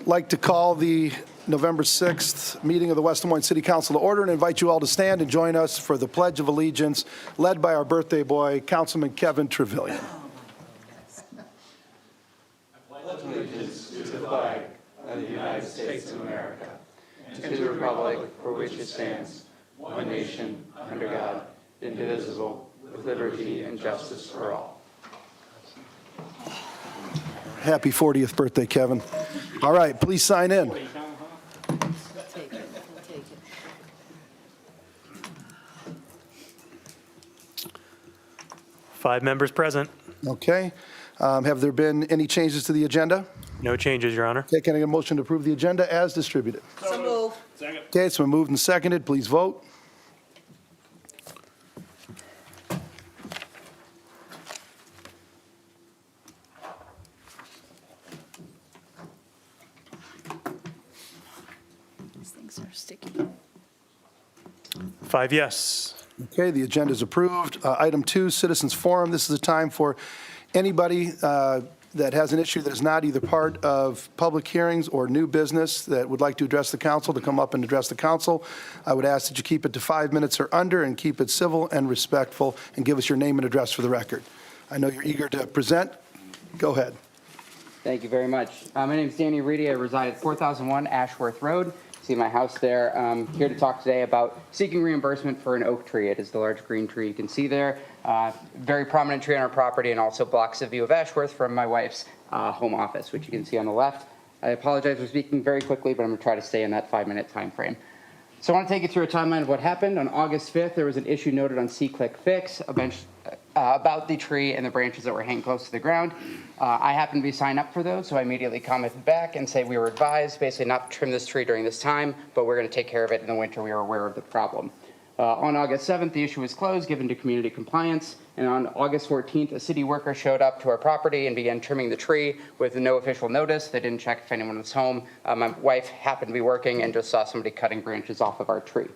Like to call the November 6th meeting of the West Des Moines City Council to order and invite you all to stand and join us for the Pledge of Allegiance led by our birthday boy, Councilman Kevin Trevelyan. Allegiance to the flag of the United States of America and to the republic for which it stands, one nation, under God, indivisible, with liberty and justice for all. Happy 40th birthday, Kevin. All right, please sign in. Take it. Take it. 5 members present. Okay. Have there been any changes to the agenda? No changes, Your Honor. Okay, can I get a motion to approve the agenda as distributed? So move. Okay, it's been moved and seconded. Please vote. These things are sticky. 5 yes. Okay, the agenda is approved. Item 2, Citizens Forum. This is a time for anybody that has an issue that is not either part of public hearings or new business that would like to address the council to come up and address the council. I would ask that you keep it to 5 minutes or under and keep it civil and respectful and give us your name and address for the record. I know you're eager to present. Go ahead. Thank you very much. My name is Danny Reedy. I reside at 4001 Ashworth Road. See my house there. I'm here to talk today about seeking reimbursement for an oak tree. It is the large green tree you can see there. Very prominent tree on our property and also blocks the view of Ashworth from my wife's home office, which you can see on the left. I apologize for speaking very quickly, but I'm going to try to stay in that 5-minute time frame. So I want to take you through a timeline of what happened. On August 5th, there was an issue noted on SeeClick Fix about the tree and the branches that were hanging close to the ground. I happened to be signed up for those, so I immediately commented back and say we were advised basically not to trim this tree during this time, but we're going to take care of it in the winter. We are aware of the problem. On August 7th, the issue was closed, given to community compliance, and on August 14th, a city worker showed up to our property and began trimming the tree with no official notice. They didn't check if anyone was home. My wife happened to be working and just saw somebody cutting branches off of our tree.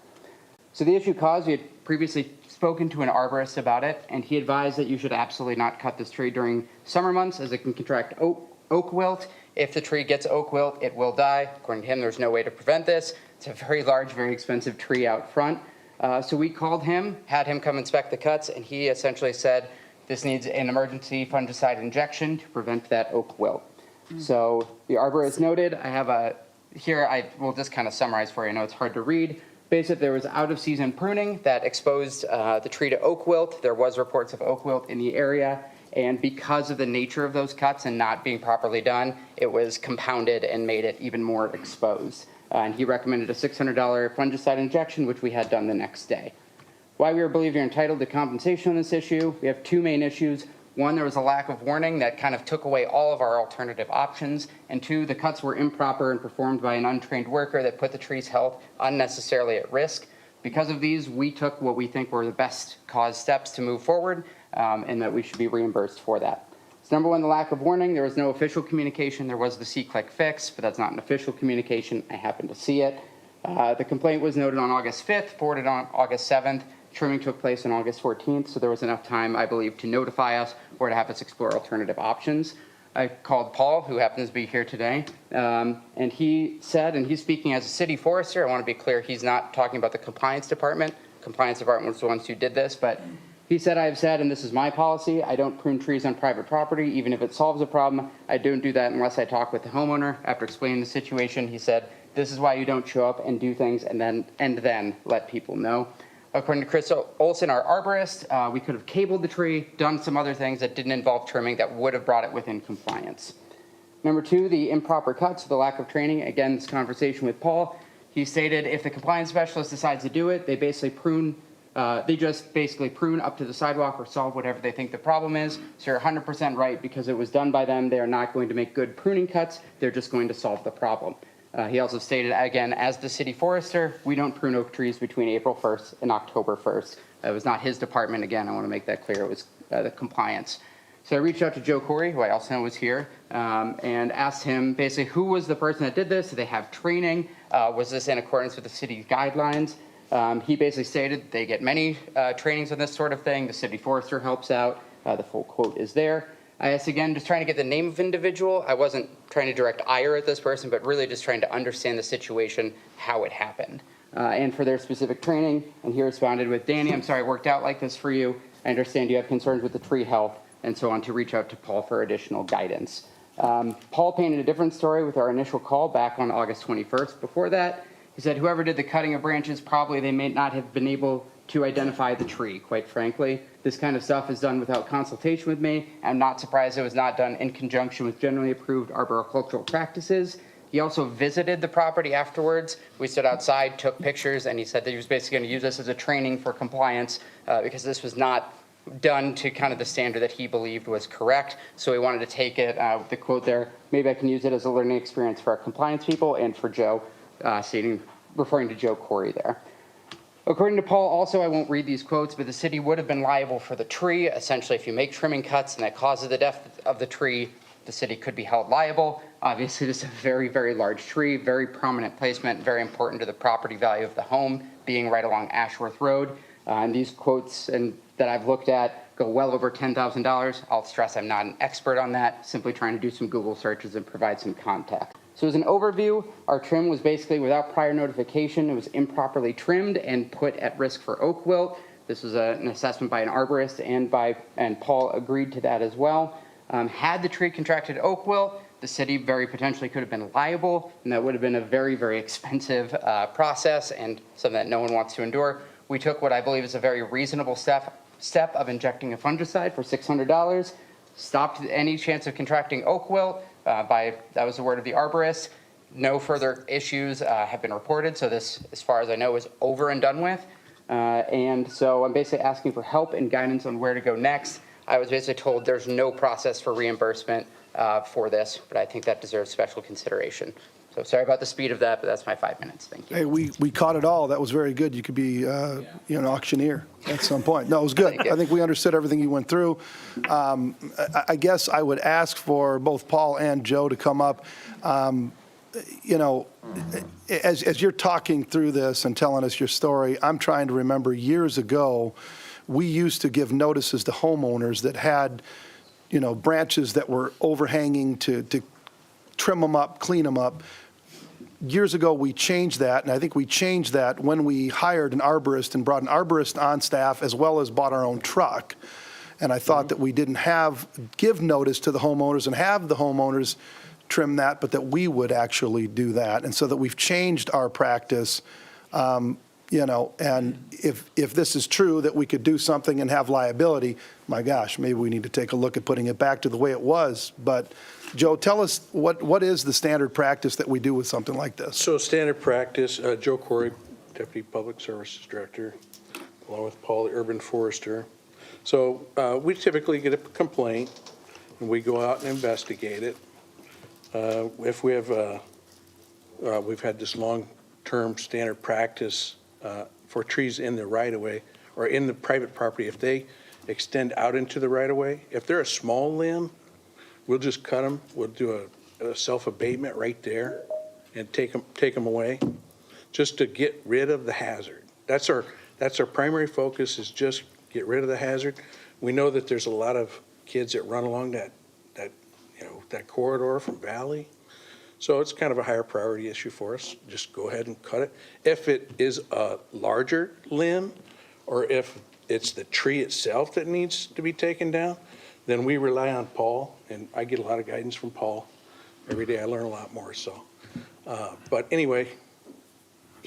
So the issue caused, we had previously spoken to an arborist about it, and he advised that you should absolutely not cut this tree during summer months as it can contract oak wilt. If the tree gets oak wilt, it will die. According to him, there's no way to prevent this. It's a very large, very expensive tree out front. So we called him, had him come inspect the cuts, and he essentially said this needs an emergency fungicide injection to prevent that oak wilt. So the arborist noted, I have here I will just kind of summarize for you. I know it's hard to read. Basically, there was out-of-season pruning that exposed the tree to oak wilt. There was reports of oak wilt in the area, and because of the nature of those cuts and not being properly done, it was compounded and made it even more exposed. And he recommended a $600 fungicide injection, which we had done the next day. Why we were believed you're entitled to compensation on this issue, we have 2 main issues. 1, there was a lack of warning that kind of took away all of our alternative options. And 2, the cuts were improper and performed by an untrained worker that put the tree's health unnecessarily at risk. Because of these, we took what we think were the best cause steps to move forward, and that we should be reimbursed for that. So number 1, the lack of warning. There was no official communication. There was the SeeClick Fix, but that's not an official communication. I happened to see it. The complaint was noted on August 5th, forwarded on August 7th. Trimming took place on August 14th, so there was enough time, I believe, to notify us or to have us explore alternative options. I called Paul, who happens to be here today, and he said, and he's speaking as a city forester. I want to be clear, he's not talking about the compliance department. Compliance department was the ones who did this, but he said, I have said, and this is my policy, I don't prune trees on private property, even if it solves a problem. I don't do that unless I talk with the homeowner. After explaining the situation, he said, this is why you don't show up and do things and then let people know. According to Chris Olson, our arborist, we could have cabled the tree, done some other things that didn't involve trimming that would have brought it within compliance. Number two, the improper cuts, the lack of training. Again, this conversation with Paul, he stated if the compliance specialist decides to do it, they basically just basically prune up to the sidewalk or solve whatever they think the problem is. So you're 100% right, because it was done by them. They are not going to make good pruning cuts. They're just going to solve the problem. He also stated, again, as the city forester, we don't prune oak trees between April 1st and October 1st. It was not his department. Again, I want to make that clear. It was the compliance. So I reached out to Joe Corey, who I also know was here, and asked him basically who was the person that did this. Did they have training? Was this in accordance with the city's guidelines? He basically stated they get many trainings on this sort of thing. The city forester helps out. The full quote is there. I asked again, just trying to get the name of individual. I wasn't trying to direct ire at this person, but really just trying to understand the situation, how it happened, and for their specific training. And he responded with, Danny, I'm sorry it worked out like this for you. I understand you have concerns with the tree health, and so on, to reach out to Paul for additional guidance. Paul painted a different story with our initial call back on August 21st. Before that, he said whoever did the cutting of branches, probably they may not have been able to identify the tree, quite frankly. This kind of stuff is done without consultation with me. I'm not surprised it was not done in conjunction with generally approved arboricultural practices. He also visited the property afterwards. We stood outside, took pictures, and he said that he was basically going to use this as a training for compliance because this was not done to kind of the standard that he believed was correct. So he wanted to take it, with the quote there, maybe I can use it as a learning experience for our compliance people and for Joe, referring to Joe Corey there. According to Paul, also, I won't read these quotes, but the city would have been liable for the tree. Essentially, if you make trimming cuts and that causes the death of the tree, the city could be held liable. Obviously, this is a very, very large tree, very prominent placement, very important to the property value of the home, being right along Ashworth Road. And these quotes that I've looked at go well over $10,000. I'll stress I'm not an expert on that, simply trying to do some Google searches and provide some context. So as an overview, our trim was basically without prior notification. It was improperly trimmed and put at risk for oak wilt. This was an assessment by an arborist, and Paul agreed to that as well. Had the tree contracted oak wilt, the city very potentially could have been liable, and that would have been a very, very expensive process and something that no one wants to endure. We took what I believe is a very reasonable step of injecting a fungicide for $600, stopped any chance of contracting oak wilt. That was the word of the arborist. No further issues have been reported, so this, as far as I know, is over and done with. And so I'm basically asking for help and guidance on where to go next. I was basically told there's no process for reimbursement for this, but I think that deserves special consideration. So sorry about the speed of that, but that's my 5 minutes. Thank you. Hey, we caught it all. That was very good. You could be an auctioneer at some point. No, it was good. Thank you. I think we understood everything you went through. I guess I would ask for both Paul and Joe to come up. As you're talking through this and telling us your story, I'm trying to remember years ago, we used to give notices to homeowners that had, branches that were overhanging to trim them up, clean them up. Years ago, we changed that, and I think we changed that when we hired an arborist and brought an arborist on staff as well as bought our own truck. And I thought that we didn't give notice to the homeowners and have the homeowners trim that, but that we would actually do that. And so that we've changed our practice, and if this is true, that we could do something and have liability, my gosh, maybe we need to take a look at putting it back to the way it was. But Joe, tell us what is the standard practice that we do with something like this? So standard practice, Joe Corey, Deputy Public Services Director, along with Paul, the Urban Forester. So we typically get a complaint, and we go out and investigate it. If we have, we've had this long-term standard practice for trees in the right-of-way or in the private property, if they extend out into the right-of-way, if they're a small limb, we'll just cut them. We'll do a self-abatement right there and take them away, just to get rid of the hazard. That's our primary focus, is just get rid of the hazard. We know that there's a lot of kids that run along that corridor from Valley, so it's kind of a higher priority issue for us. Just go ahead and cut it. If it is a larger limb, or if it's the tree itself that needs to be taken down, then we rely on Paul, and I get a lot of guidance from Paul. Every day I learn a lot more, so. But anyway,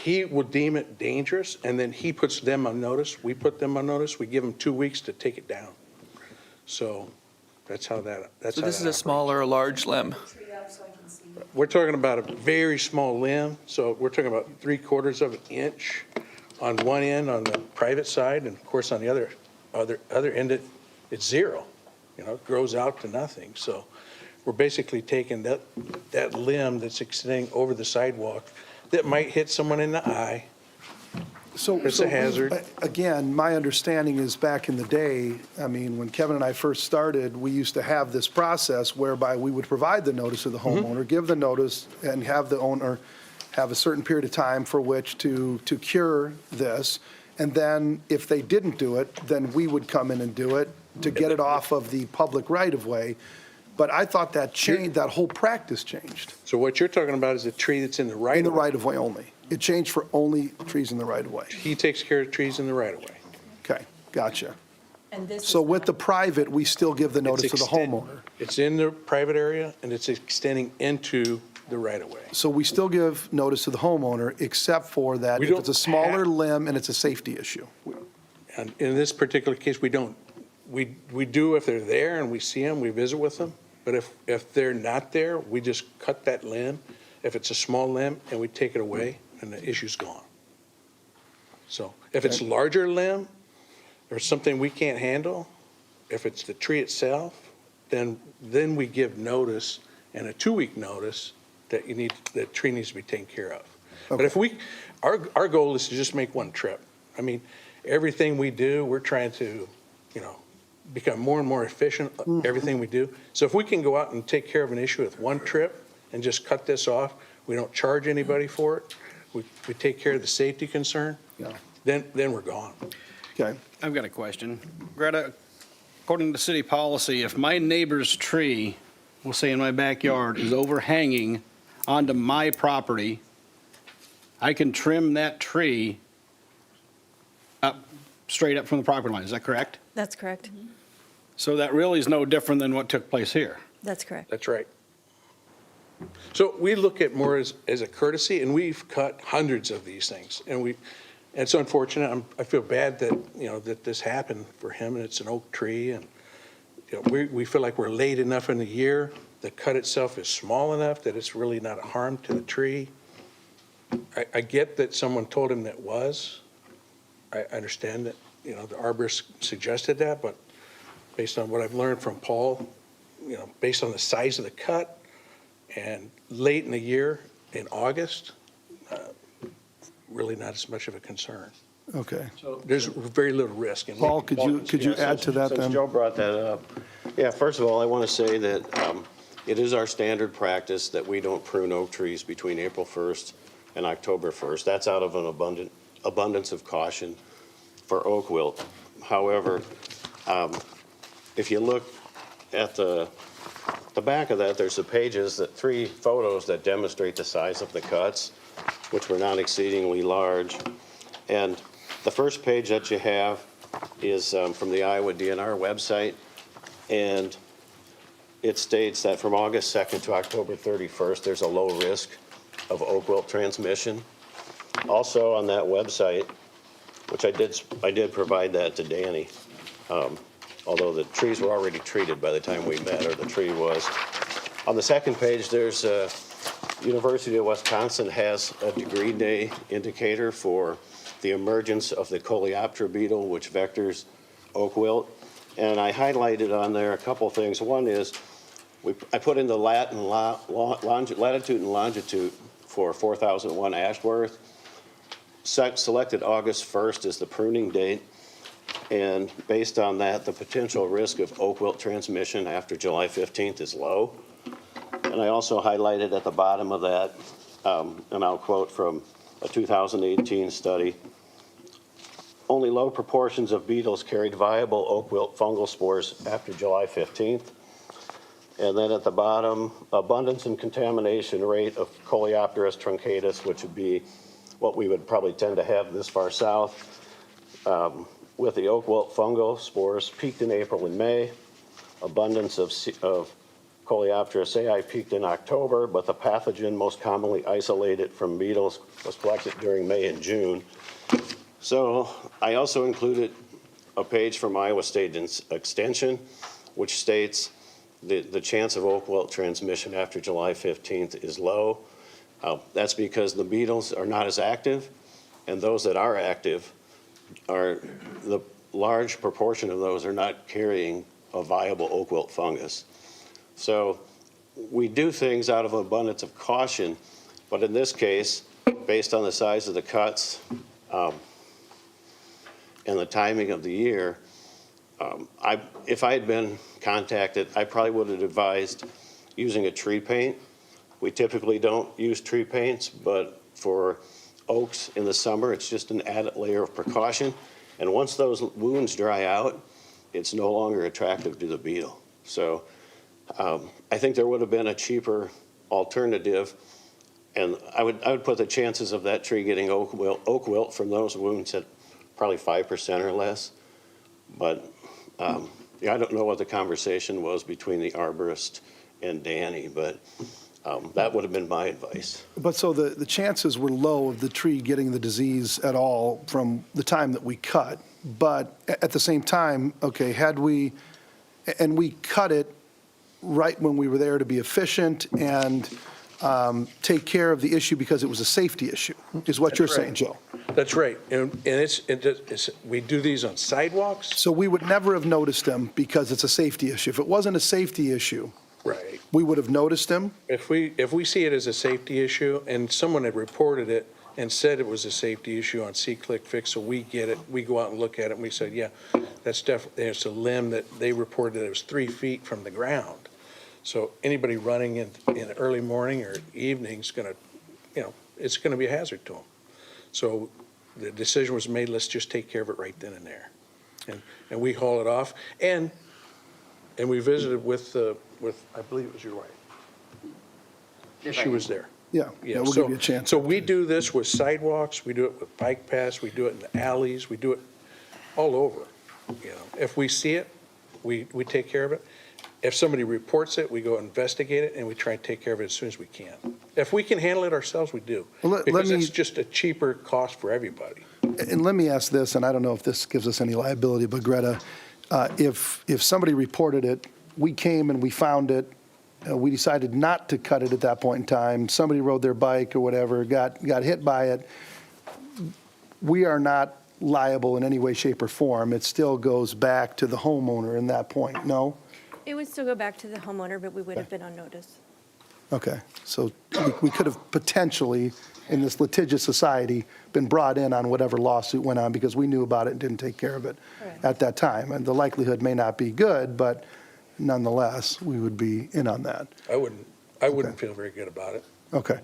he will deem it dangerous, and then he puts them on notice. We put them on notice. We give them 2 weeks to take it down. So that's how that's So how this is that a small or a large limb? We're talking about a very small limb, so we're talking about 3/4 of an inch on one end on the private side, and of course, on the other end, it's zero. You know, it grows out to nothing. So we're basically taking that limb that's extending over the sidewalk that might hit someone in the eye. So It's a hazard. Again, my understanding is back in the day, I mean, when Kevin and I first started, we used to have this process whereby we would provide the notice to the homeowner, give the notice, and have the owner have a certain period of time for which to cure this. And then if they didn't do it, then we would come in and do it to get it off of the public right-of-way. But I thought that changed, that whole practice changed So what you're talking about is a tree that's in the right in the of way. right-of-way only. It changed for only trees in the right-of-way. He takes care of trees in the right of way. Okay, gotcha. And this So is with the not- private, we still give the It's notice to the extend- homeowner. It's in the private area, and it's extending into the right of way. So we still give notice to the homeowner, except for that We if it's a don't smaller have- limb and it's a safety issue. And in this particular case, we don't. We do if they're there and we see them, we visit with them. But if they're not there, we just cut that limb. If it's a small limb, and we take it away, and the issue's gone. So if it's larger limb, or something we can't handle, if it's the tree itself, then we give notice, and a 2-week notice, that the tree needs to be taken care of. But if our goal is to just make one trip. I mean, everything we do, we're trying to, become more and more efficient, everything we do. So if we can go out and take care of an issue with one trip and just cut this off, we don't charge anybody for it, we take care of the safety concern, Yeah. then we're gone. Okay, I've got a question. Greta, according to city policy, if my neighbor's tree, we'll say in my backyard, is overhanging onto my property, I can trim that tree up, straight up from the property line. Is that correct? That's correct. So that really is no different than what took place here. That's correct. That's right. So we look at more as a courtesy, and we've cut hundreds of these things. And it's unfortunate, I feel bad that, that this happened for him, and it's an oak tree, and, we feel like we're late enough in the year. The cut itself is small enough that it's really not a harm to the tree. I get that someone told him that was. I understand that, the arborist suggested that, but based on what I've learned from Paul, based on the size of the cut, and late in the year, in August, really not as much of a concern. okay. There's very little risk in Paul, making- could you add to that Since then? Joe brought that up, yeah, first of all, I want to say that it is our standard practice that we don't prune oak trees between April 1st and October 1st. That's out of an abundance of caution for oak wilt. However, if you look at the back of that, there's the pages, 3 photos that demonstrate the size of the cuts, which were not exceedingly large. And the first page that you have is from the Iowa DNR website, and it states that from August 2nd to October 31st, there's a low risk of oak wilt transmission. Also on that website, which I did provide that to Danny, although the trees were already treated by the time we met, or the tree was. On the second page, there's University of Wisconsin has a degree day indicator for the emergence of the Coleoptera beetle, which vectors oak wilt. And I highlighted on there a couple things. One is I put in the latitude and longitude for 4001 Ashworth. Selected August 1st as the pruning date. And based on that, the potential risk of oak wilt transmission after July 15th is low. And I also highlighted at the bottom of that, and I'll quote from a 2018 study, only low proportions of beetles carried viable oak wilt fungal spores after July 15th. And then at the bottom, abundance and contamination rate of Coleopterus truncatus, which would be what we would probably tend to have this far south, with the oak wilt fungal spores peaked in April and May. Abundance of Coleoptera ai peaked in October, but the pathogen most commonly isolated from beetles was collected during May and June. So I also included a page from Iowa State Extension, which states the chance of oak wilt transmission after July 15th is low. That's because the beetles are not as active, and those that are active are, the large proportion of those are not carrying a viable oak wilt fungus. So we do things out of abundance of caution, but in this case, based on the size of the cuts and the timing of the year, if I had been contacted, I probably would have advised using a tree paint. We typically don't use tree paints, but for oaks in the summer, it's just an added layer of precaution. And once those wounds dry out, it's no longer attractive to the beetle. So I think there would have been a cheaper alternative, and I would put the chances of that tree getting oak wilt from those wounds at probably 5% or less. But yeah, I don't know what the conversation was between the arborist and Danny, but that would have been my advice. But so the chances were low of the tree getting the disease at all from the time that we cut. But at the same time, okay, we cut it right when we were there to be efficient and take care of the issue because it was a safety issue, is what you're saying, Joe. That's right. And we do these on sidewalks. So we would never have noticed them because it's a safety issue. If it wasn't a safety issue, Right. we would have noticed them. If we see it as a safety issue and someone had reported it and said it was a safety issue on See-Click Fix, so we get it, we go out and look at it and we said, yeah, that's definitely, it's a limb that they reported that it was 3 feet from the ground. So anybody running in the early morning or evening is going to, it's going to be a hazard to them. So the decision was made, let's just take care of it right then and there. And we haul it off. And we visited with, I believe it was your wife. She was there. Yeah, we'll so- give you a chance. So we do this with sidewalks, we do it with bike paths, we do it in the alleys, we do it all over. If we see it, we take care of it. If somebody reports it, we go investigate it, and we try and take care of it as soon as we can. If we can handle it ourselves, we do. Well, let Because me- it's just a cheaper cost for everybody. And let me ask this, and I don't know if this gives us any liability, but Greta, if somebody reported it, we came and we found it, we decided not to cut it at that point in time, somebody rode their bike or whatever, got hit by it, we are not liable in any way, shape, or form. It still goes back to the homeowner in that point, no? It would still go back to the homeowner, but we would have been on notice. Okay, so we could have potentially, in this litigious society, been brought in on whatever lawsuit went on because we knew about it and didn't take care of it Correct. at that time. And the likelihood may not be good, but nonetheless, we would be in on that. I wouldn't feel very good about it. Okay.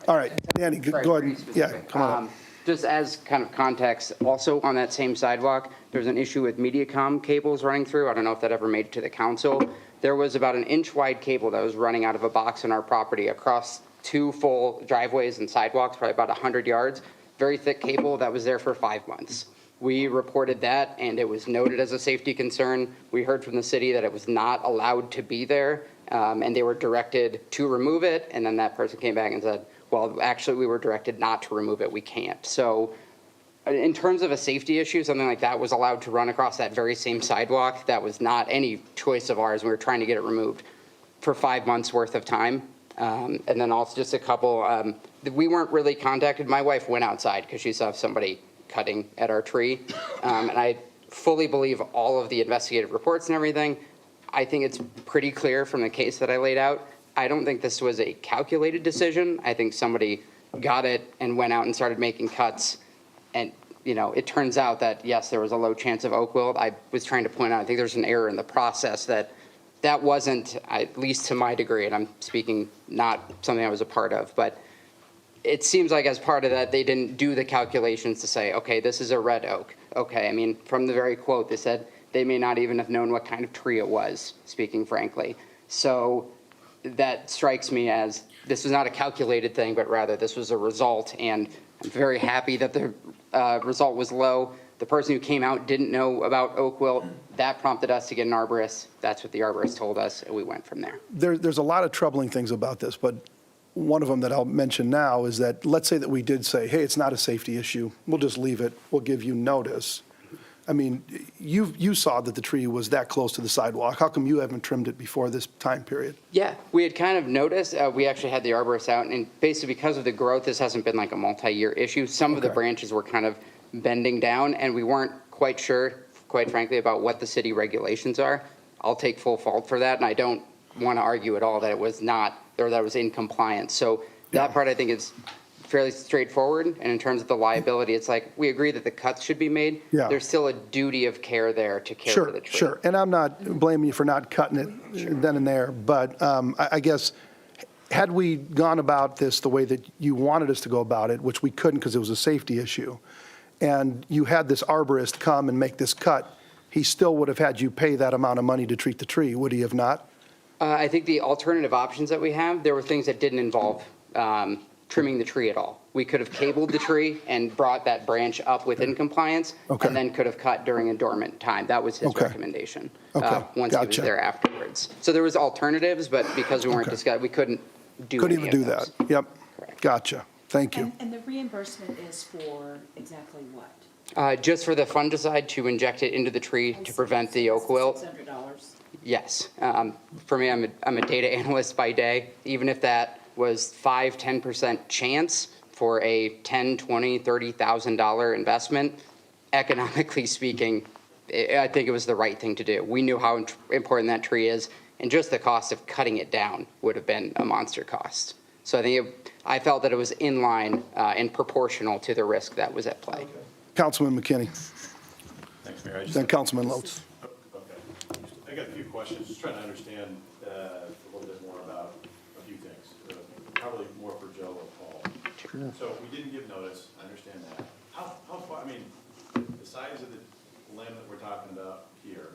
All right, Danny, Sorry, go pretty ahead. Yeah, specific. come on. Just as kind of context, also on that same sidewalk, there's an issue with MediaCom cables running through. I don't know if that ever made it to the council. There was about an inch wide cable that was running out of a box on our property across 2 full driveways and sidewalks, probably about 100 yards. Very thick cable that was there for 5 months. We reported that, and it was noted as a safety concern. We heard from the city that it was not allowed to be there, and they were directed to remove it. And then that person came back and said, well, actually, we were directed not to remove it. We can't. So in terms of a safety issue, something like that was allowed to run across that very same sidewalk. That was not any choice of ours. We were trying to get it removed for 5 months worth of time. And then also just a couple, we weren't really contacted. My wife went outside because she saw somebody cutting at our tree. And I fully believe all of the investigative reports and everything. I think it's pretty clear from the case that I laid out. I don't think this was a calculated decision. I think somebody got it and went out and started making cuts. And, it turns out that, yes, there was a low chance of oak wilt. I was trying to point out, I think there's an error in the process that wasn't, at least to my degree, and I'm speaking not something I was a part of, but it seems like as part of that, they didn't do the calculations to say, okay, this is a red oak. Okay, I mean, from the very quote, they said they may not even have known what kind of tree it was, speaking frankly. So that strikes me as this was not a calculated thing, but rather this was a result, and I'm very happy that the result was low. the person who came out didn't know about oak wilt. That prompted us to get an arborist. That's what the arborist told us, and we went from there. There's a lot of troubling things about this, but one of them that I'll mention now is that, let's say that we did say, hey, it's not a safety issue, we'll just leave it, we'll give you notice. I mean, you saw that the tree was that close to the sidewalk. How come you haven't trimmed it before this time period? Yeah, we had kind of noticed, we actually had the arborist out, and basically because of the growth, this hasn't been like a multi-year issue. Some of the Okay. branches were kind of bending down, and we weren't quite sure, quite frankly, about what the city regulations are. I'll take full fault for that, and I don't want to argue at all that it was not, or that it was in compliance. So that part, I think, is fairly straightforward, and in terms of the liability, it's like, we agree that the cuts should be made. Yeah. There's still a duty of care there to care for the tree. Sure, and I'm not blaming you for not cutting it then and there, but I guess, had we gone about this the way that you wanted us to go about it, which we couldn't because it was a safety issue, and you had this arborist come and make this cut, he still would have had you pay that amount of money to treat the tree, would he have not? I think the alternative options that we have, there were things that didn't involve trimming the tree at all. We could have cabled the tree and brought that branch up within compliance, Okay. and then could have cut during a dormant time. That was his Okay. recommendation. Okay, Once he was gotcha. there afterwards. So there was alternatives, but because we weren't Okay. discussing, we couldn't do Couldn't any even of do those. that. Yep, Correct. gotcha, thank you. And the reimbursement is for exactly what? Just for the fungicide to inject it into the tree to prevent the oak wilt. $600. Yes. For me, I'm a data analyst by day. Even if that was 5-10% chance for a $10,000, $20,000, $30,000 investment, economically speaking, I think it was the right thing to do. We knew how important that tree is, and just the cost of cutting it down would have been a monster cost. So I felt that it was in line and proportional to the risk that was at play. Councilman McKinney, Thanks, Mayor. I just- then Councilman Lotz. Okay. I got a few questions, just trying to understand a little bit more about a few things. Probably more for Joe or Paul. So we didn't give notice, I understand that. How far, I mean, the size of the limb that we're talking about here,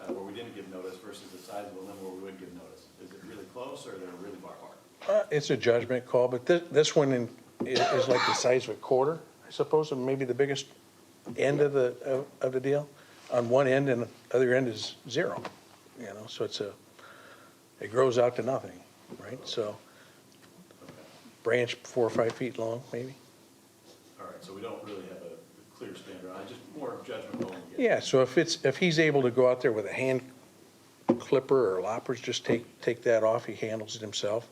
where we didn't give notice versus the size of the limb where we would give notice, is it really close or they're really far apart? It's a judgment call, but this one is like the size of a quarter, I suppose, and maybe the biggest end of the deal. On one end, and the other end is zero, so it grows out to nothing, right? So branch 4 or 5 feet long, maybe. All right, so we don't really have a clear standard on it, just more judgment calling. Yeah, so if he's able to go out there with a hand clipper or loppers, just take that off, he handles it himself.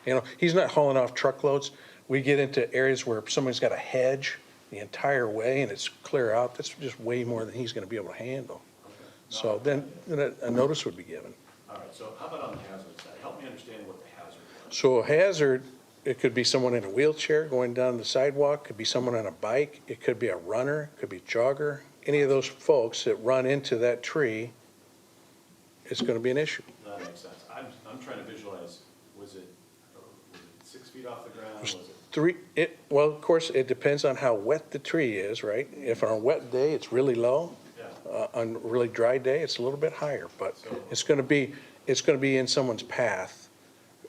Okay. He's not hauling off truckloads. We get into areas where somebody's got a hedge the entire way and it's clear out. That's just way more than he's gonna be able to handle. So then a notice would be given. All right, so how about on the hazard side? Help me understand what the hazard was. So a hazard, it could be someone in a wheelchair going down the sidewalk, could be someone on a bike, it could be a runner, it could be a jogger. Any of those folks that run into that tree, it's gonna be an issue. That makes sense. I'm trying to visualize, was it 6 feet off the ground? Was it? Well, of course, it depends on how wet the tree is, right? If on a wet day, it's really low. Yeah. On a really dry day, it's a little bit higher, but it's gonna be in someone's path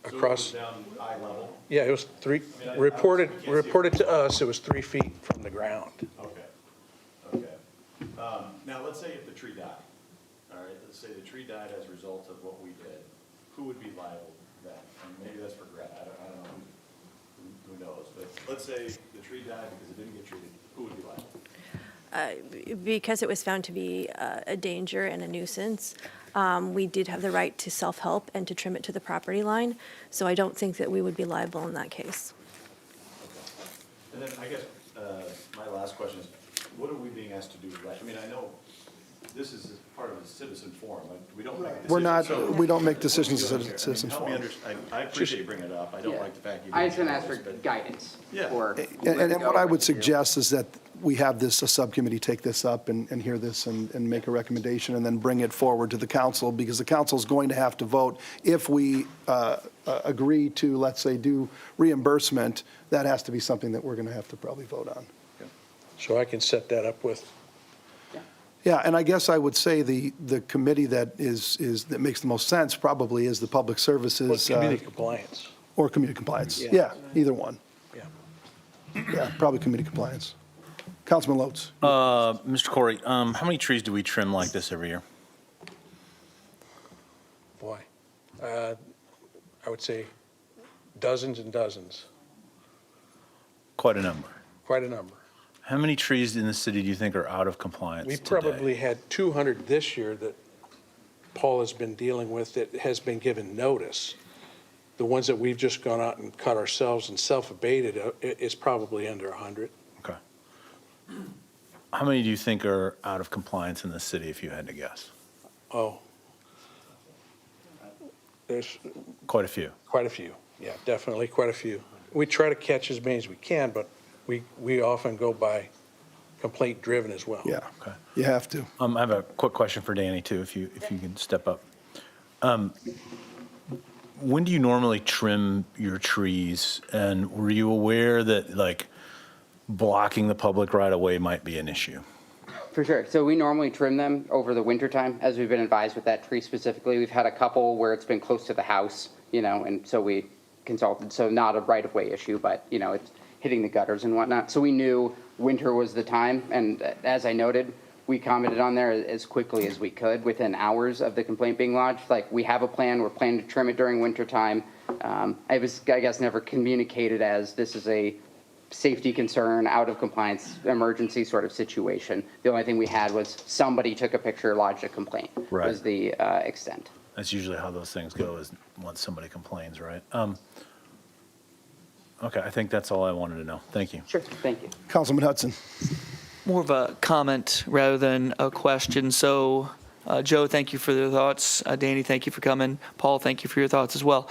across. So it was down eye level? Yeah, it was reported to us, it was 3 feet from the ground. Okay. Now, let's say if the tree died, all right, let's say the tree died as a result of what we did, who would be liable then? And maybe that's for Greta, I don't know, who knows? But let's say the tree died because it didn't get treated, who would be liable? Because it was found to be a danger and a nuisance, we did have the right to self-help and to trim it to the property line. So I don't think that we would be liable in that case. And then I guess my last question is, what are we being asked to do right? I mean, I know this is part of a citizen forum, like, we don't make decisions. We're not, so- we don't make decisions What are we as doing here? citizens I mean, help me forum. understand. I appreciate you bringing it up, I don't like the fact you. I just didn't gonna ask for give notice, guidance. Yeah. For And what I would suggest is that we have a subcommittee take this up and hear this and make a recommendation and then bring it forward to the council, because the council is going to have to vote. If we agree to, let's say, do reimbursement, that has to be something that we're going to have to probably vote on. So I can set that up with, Yeah, and I guess I would say the committee that that makes the most sense probably is the Public Services community compliance. or Community Compliance. Yeah, either one. Yeah. Yeah, probably Community Compliance. Councilman Lotz. Mr. Corey, how many trees do we trim like this every year? Boy, I would say dozens and dozens, Quite a number. quite a number. How many trees in the city do you think are out of compliance We today? probably had 200 this year that Paul has been dealing with that has been given notice. The ones that we've just gone out and cut ourselves and self-abated is probably under 100. Okay. How many do you think are out of compliance in the city, if you had to guess? Oh, there's Quite a few. quite a few. Yeah, definitely quite a few. We try to catch as many as we can, but we often go by complaint driven as well. Yeah, Okay. you have to. I have a quick question for Danny, too, if you can step up. When do you normally trim your trees? And were you aware that, like, blocking the public right away might be an issue? For sure. So we normally trim them over the winter time, as we've been advised with that tree specifically. We've had a couple where it's been close to the house, and so we consulted. So not a right-of-way issue, but, it's hitting the gutters and whatnot. So we knew winter was the time, and as I noted, we commented on there as quickly as we could within hours of the complaint being lodged. Like, we have a plan, we're planning to trim it during winter time. I guess, never communicated as this is a safety concern, out of compliance, emergency sort of situation. The only thing we had was somebody took a picture, lodged a complaint, Right. was the extent. That's usually how those things go, is once somebody complains, right? Okay, I think that's all I wanted to know. Thank you. Sure, thank you. Councilman Hudson. More of a comment rather than a question. So, Joe, thank you for your thoughts. Danny, thank you for coming. Paul, thank you for your thoughts as well.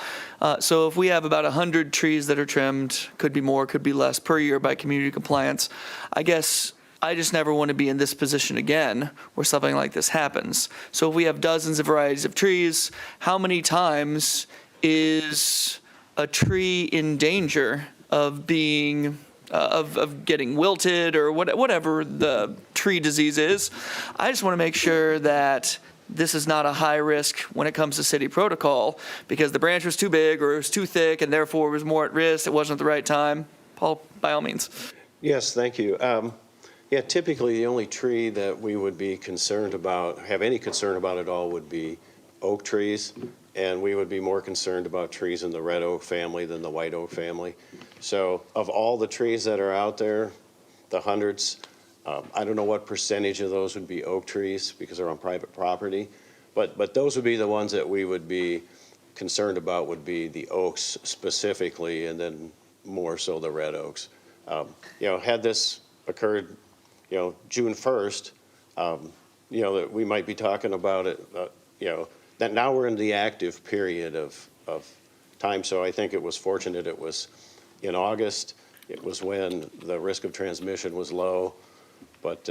So if we have about 100 trees that are trimmed, could be more, could be less per year by community compliance, I guess I just never want to be in this position again where something like this happens. So if we have dozens of varieties of trees, how many times is a tree in danger of being of getting wilted or whatever the tree disease is? I just want to make sure that this is not a high risk when it comes to city protocol because the branch was too big or it was too thick and therefore it was more at risk. It wasn't at the right time. Paul, by all means. Yes, thank you. Yeah, typically the only tree that we would be concerned about, have any concern about at all, would be oak trees. And we would be more concerned about trees in the red oak family than the white oak family. So of all the trees that are out there, the hundreds, I don't know what percentage of those would be oak trees because they're on private property. But those would be the ones that we would be concerned about, would be the oaks specifically, and then more so the red oaks. Had this occurred, June 1st, that we might be talking about it, that now we're in the active period of time. So I think it was fortunate it was in August. It was when the risk of transmission was low. But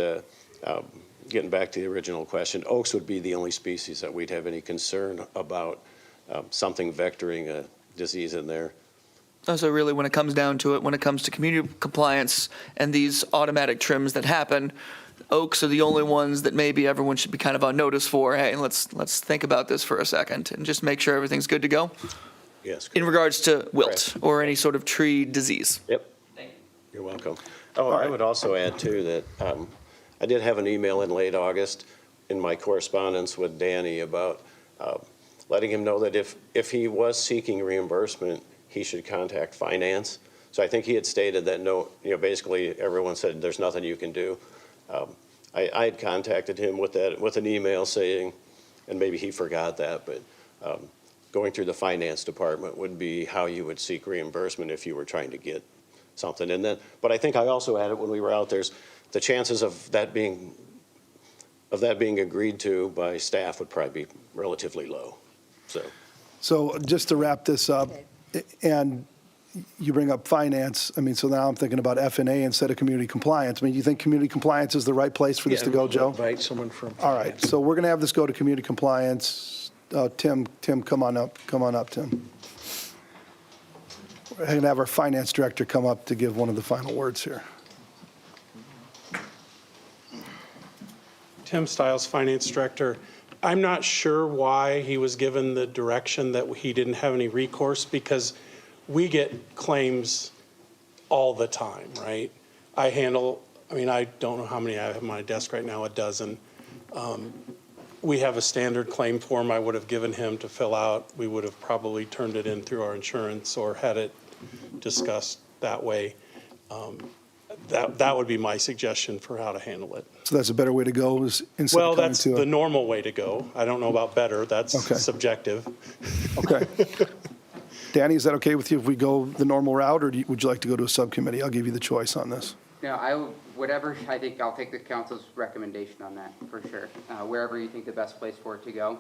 getting back to the original question, oaks would be the only species that we'd have any concern about something vectoring a disease in there. So really, when it comes down to it, when it comes to community compliance and these automatic trims that happen, oaks are the only ones that maybe everyone should be kind of on notice for. Hey, let's think about this for a second and just make sure everything's good to go Yes. in regards to wilt Correct. or any sort of tree disease. Yep. You're welcome. Oh, I would also add, too, that I did have an email in late August in my correspondence with Danny about letting him know that if he was seeking reimbursement, he should contact finance. So I think he had stated that basically everyone said there's nothing you can do. I had contacted him with an email saying, and maybe he forgot that, but going through the finance department would be how you would seek reimbursement if you were trying to get something. And then, but I think I also added when we were out, there's the chances of that being agreed to by staff would probably be relatively low. So just to wrap this up, and you bring up finance, so now I'm thinking about F&A instead of community compliance. You think community compliance is the right place for this to go, Joe? Invite someone from. All right, so we're going to have this go to community compliance. Tim, come on up, Tim. We're going to have our finance director come up to give one of the final words here. Tim Stiles, Finance Director. I'm not sure why he was given the direction that he didn't have any recourse, because we get claims all the time, right? I handle I mean, I don't know how many I have on my desk right now, a dozen. We have a standard claim form I would have given him to fill out. We would have probably turned it in through our insurance or had it discussed that way. That would be my suggestion for how to handle it. So that's a better way to go, is instead Well, of coming that's to the a... normal way to go. I don't know about better. That's Okay. subjective. Okay. Danny, is that okay with you if we go the normal route, or would you like to go to a subcommittee? I'll give you the choice on this. No, whatever, I think I'll take the council's recommendation on that, for sure. Wherever you think the best place for it to go.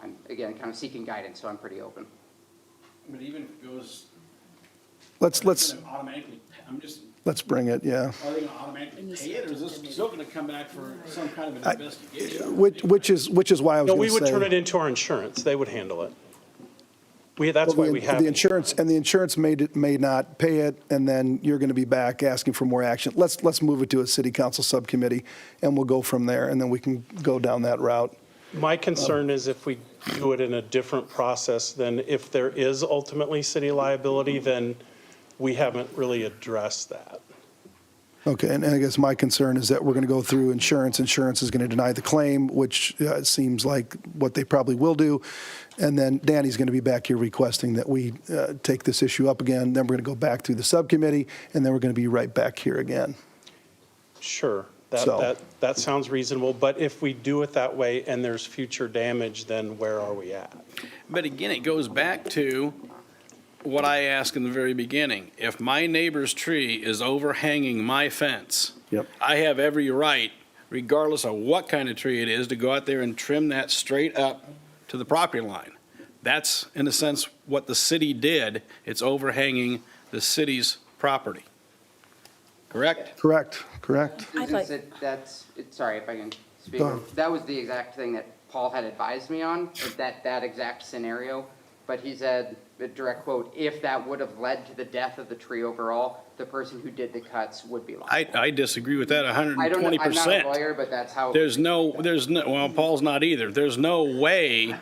I'm, again, kind of seeking guidance, so I'm pretty open. But even if it goes, Let's automatically, I'm just, let's bring it, yeah. are they going to automatically pay it, or is this still going to come back for some kind of an investigation? Which is why I was No, going we to would say... turn it into our insurance. They would handle it. That's why we have The it. insurance may not pay it, and then you're going to be back asking for more action. Let's move it to a city council subcommittee, and we'll go from there, and then we can go down that route. My concern is if we do it in a different process, then if there is ultimately city liability, then we haven't really addressed that. Okay, and I guess my concern is that we're going to go through insurance. Insurance is going to deny the claim, which seems like what they probably will do. And then Danny's going to be back here requesting that we take this issue up again. Then we're going to go back through the subcommittee, and then we're going to be right back here again. Sure, So- that sounds reasonable, but if we do it that way and there's future damage, then where are we at? But again, it goes back to what I asked in the very beginning. If my neighbor's tree is overhanging my fence, Yep. I have every right, regardless of what kind of tree it is, to go out there and trim that straight up to the property line. That's, in a sense, what the city did. It's overhanging the city's property. Correct? Correct. Sorry if I can speak. Go ahead. That was the exact thing that Paul had advised me on, that exact scenario. But he said, a direct quote, if that would have led to the death of the tree overall, the person who did the cuts would be liable. I disagree with that I don't know, 120%. I'm not a lawyer, but that's how. There's no, well, Paul's not either. There's no way,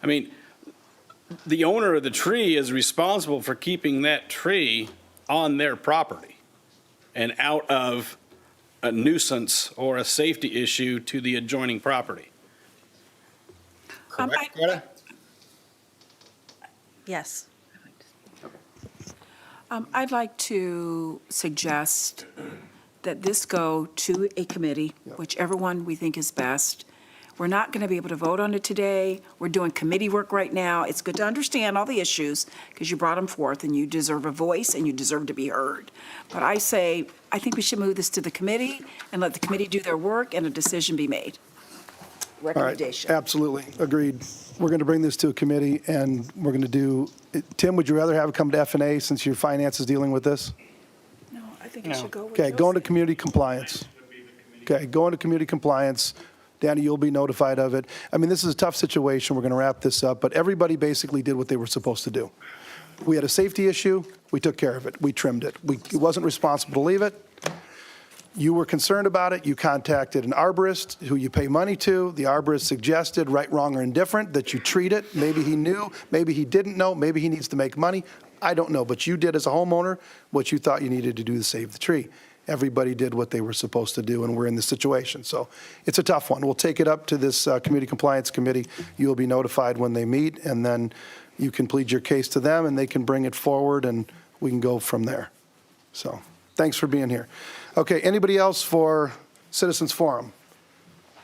I mean, the owner of the tree is responsible for keeping that tree on their property and out of a nuisance or a safety issue to the adjoining property. Correct, Greta? Yes. I'd like to suggest that this go to a committee, whichever one we think is best. We're not going to be able to vote on it today. We're doing committee work right now. It's good to understand all the issues because you brought them forth and you deserve a voice and you deserve to be heard. But I think we should move this to the committee and let the committee do their work and a decision be made. All right, Recommendation. absolutely, agreed. We're going to bring this to a committee, and we're going to do, Tim, would you rather have it come to F&A since your finance is dealing with this? No, I think it should go with Okay, Joe go into said. community compliance. Okay, go into community compliance. Danny, you'll be notified of it. I mean, this is a tough situation. We're going to wrap this up, but everybody basically did what they were supposed to do. We had a safety issue. We took care of it. We trimmed it. It wasn't responsible to leave it. You were concerned about it. You contacted an arborist who you pay money to. The arborist suggested, right, wrong, or indifferent, that you treat it. Maybe he knew, maybe he didn't know, maybe he needs to make money. I don't know, but you did as a homeowner what you thought you needed to do to save the tree. Everybody did what they were supposed to do, and we're in this situation. So it's a tough one. We'll take it up to this Community Compliance Committee. You'll be notified when they meet, and then you can plead your case to them, and they can bring it forward, and we can go from there. So thanks for being here. Okay, anybody else for Citizens Forum?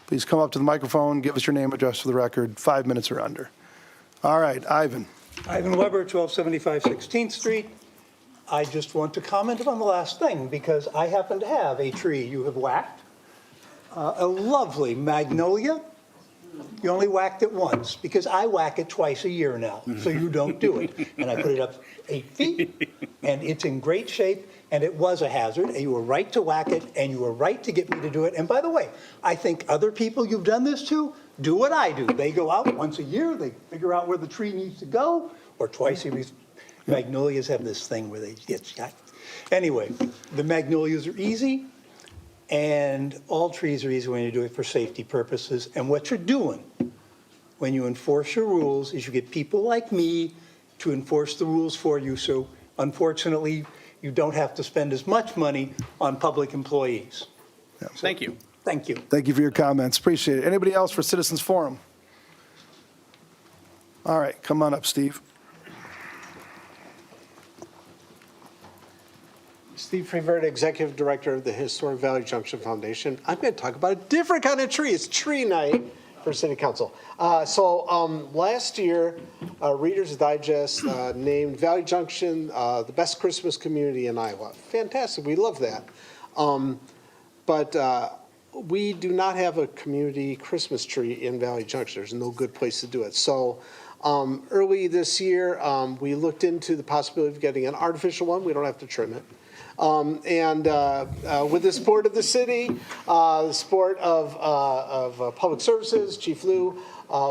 Please come up to the microphone, give us your name, address for the record, 5 minutes or under. All right, Ivan. Ivan Weber, 1275 16th Street. I just want to comment on the last thing because I happen to have a tree you have whacked, a lovely magnolia. You only whacked it once because I whack it twice a year now, so you don't do it. And I put it up 8 feet, and it's in great shape, and it was a hazard, and you were right to whack it, and you were right to get me to do it. And by the way, I think other people you've done this to do what I do. They go out once a year, they figure out where the tree needs to go, or twice a year. Magnolias have this thing where they get shot. Anyway, the magnolias are easy, and all trees are easy when you do it for safety purposes. And what you're doing when you enforce your rules is you get people like me to enforce the rules for you. So unfortunately, you don't have to spend as much money on public employees. Thank you. Thank you. Thank you for your comments. Appreciate it. Anybody else for Citizens Forum? All right, come on up, Steve. Steve Freevert, Executive Director of the Historic Valley Junction Foundation. I'm going to talk about a different kind of tree. It's tree night for City Council. Last year, Reader's Digest named Valley Junction the best Christmas community in Iowa. Fantastic. We love that. But we do not have a community Christmas tree in Valley Junction. There's no good place to do it. So early this year, we looked into the possibility of getting an artificial one. We don't have to trim it. With the support of the city, the support of Public Services, Chief Liu,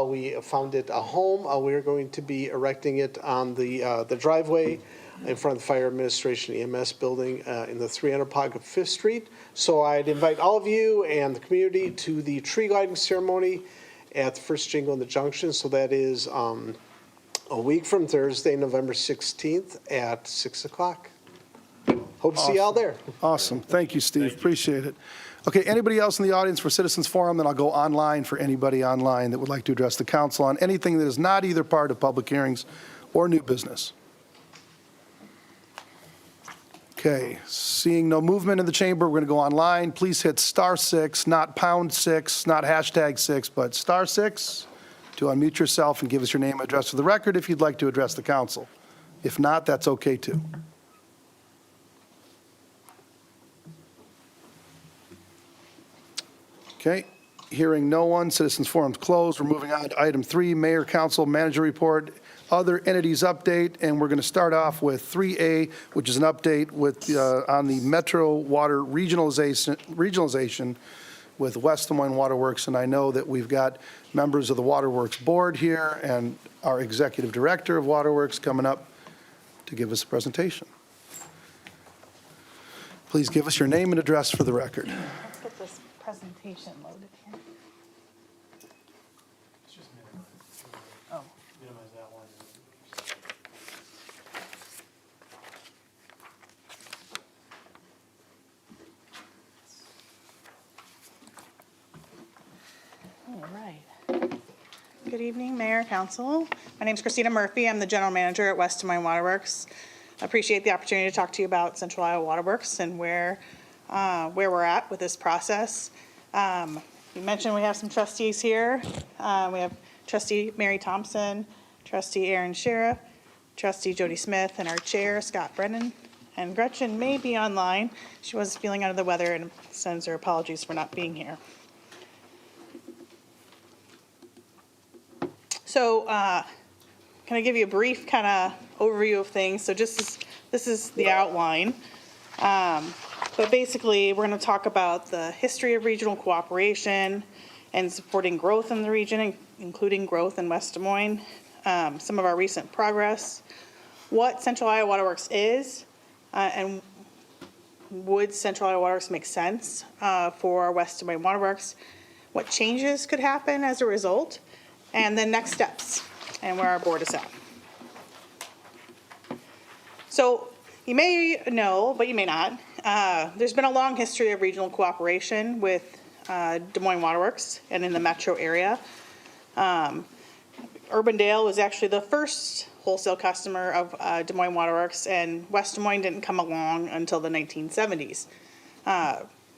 we found it a home. We are going to be erecting it on the driveway in front of the Fire Administration EMS building in the 300 block of 5th Street. So I'd invite all of you and the community to the tree lighting ceremony at the first jingle in the junction. So that is a week from Thursday, November 16th at 6 o'clock. Hope to see y'all there. Awesome. Thank you, Steve. Appreciate it. Okay, anybody else in the audience for Citizens Forum? Then I'll go online for anybody online that would like to address the council on anything that is not either part of public hearings or new business. Okay, seeing no movement in the chamber, we're going to go online. Please hit *6, not #6, not #6, but *6 to unmute yourself and give us your name and address for the record if you'd like to address the council. If not, that's okay too. Okay, hearing no one, Citizens Forum's closed. We're moving on to item 3, Mayor, Council, Manager Report, Other Entities Update, and we're going to start off with 3A, which is an update with, on the Metro Water regionalization with West Des Moines Waterworks, and I know that we've got members of the Waterworks Board here and our Executive Director of Waterworks coming up to give us a presentation. Please give us your name and address for the record. Let's get this presentation loaded here. Oh. All right. Good evening, Mayor, Council. My name is Christina Murphy. I'm the General Manager at West Des Moines Waterworks. I appreciate the opportunity to talk to you about Central Iowa Waterworks and where we're at with this process. You mentioned we have some trustees here. We have Trustee Mary Thompson, Trustee Aaron Sheriff, Trustee Jody Smith, and our Chair, Scott Brennan. And Gretchen may be online. She was feeling under the weather and sends her apologies for not being here. So, can I give you a brief kind of overview of things? So this is the outline. But basically, we're going to talk about the history of regional cooperation and supporting growth in the region, including growth in West Des Moines, some of our recent progress, what Central Iowa Waterworks is, and would Central Iowa Waterworks make sense for West Des Moines Waterworks, what changes could happen as a result, and then next steps and where our board is at. So you may know, but you may not, there's been a long history of regional cooperation with Des Moines Waterworks and in the metro area. Urbandale was actually the first wholesale customer of Des Moines Waterworks, and West Des Moines didn't come along until the 1970s.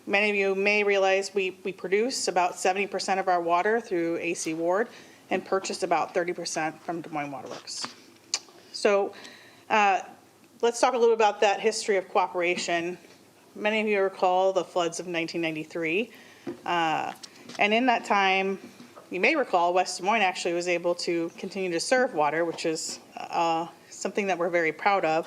Many of you may realize we produce about 70% of our water through AC Ward and purchase about 30% from Des Moines Waterworks. So let's talk a little about that history of cooperation. Many of you recall the floods of 1993. And in that time, you may recall West Des Moines actually was able to continue to serve water, which is something that we're very proud of.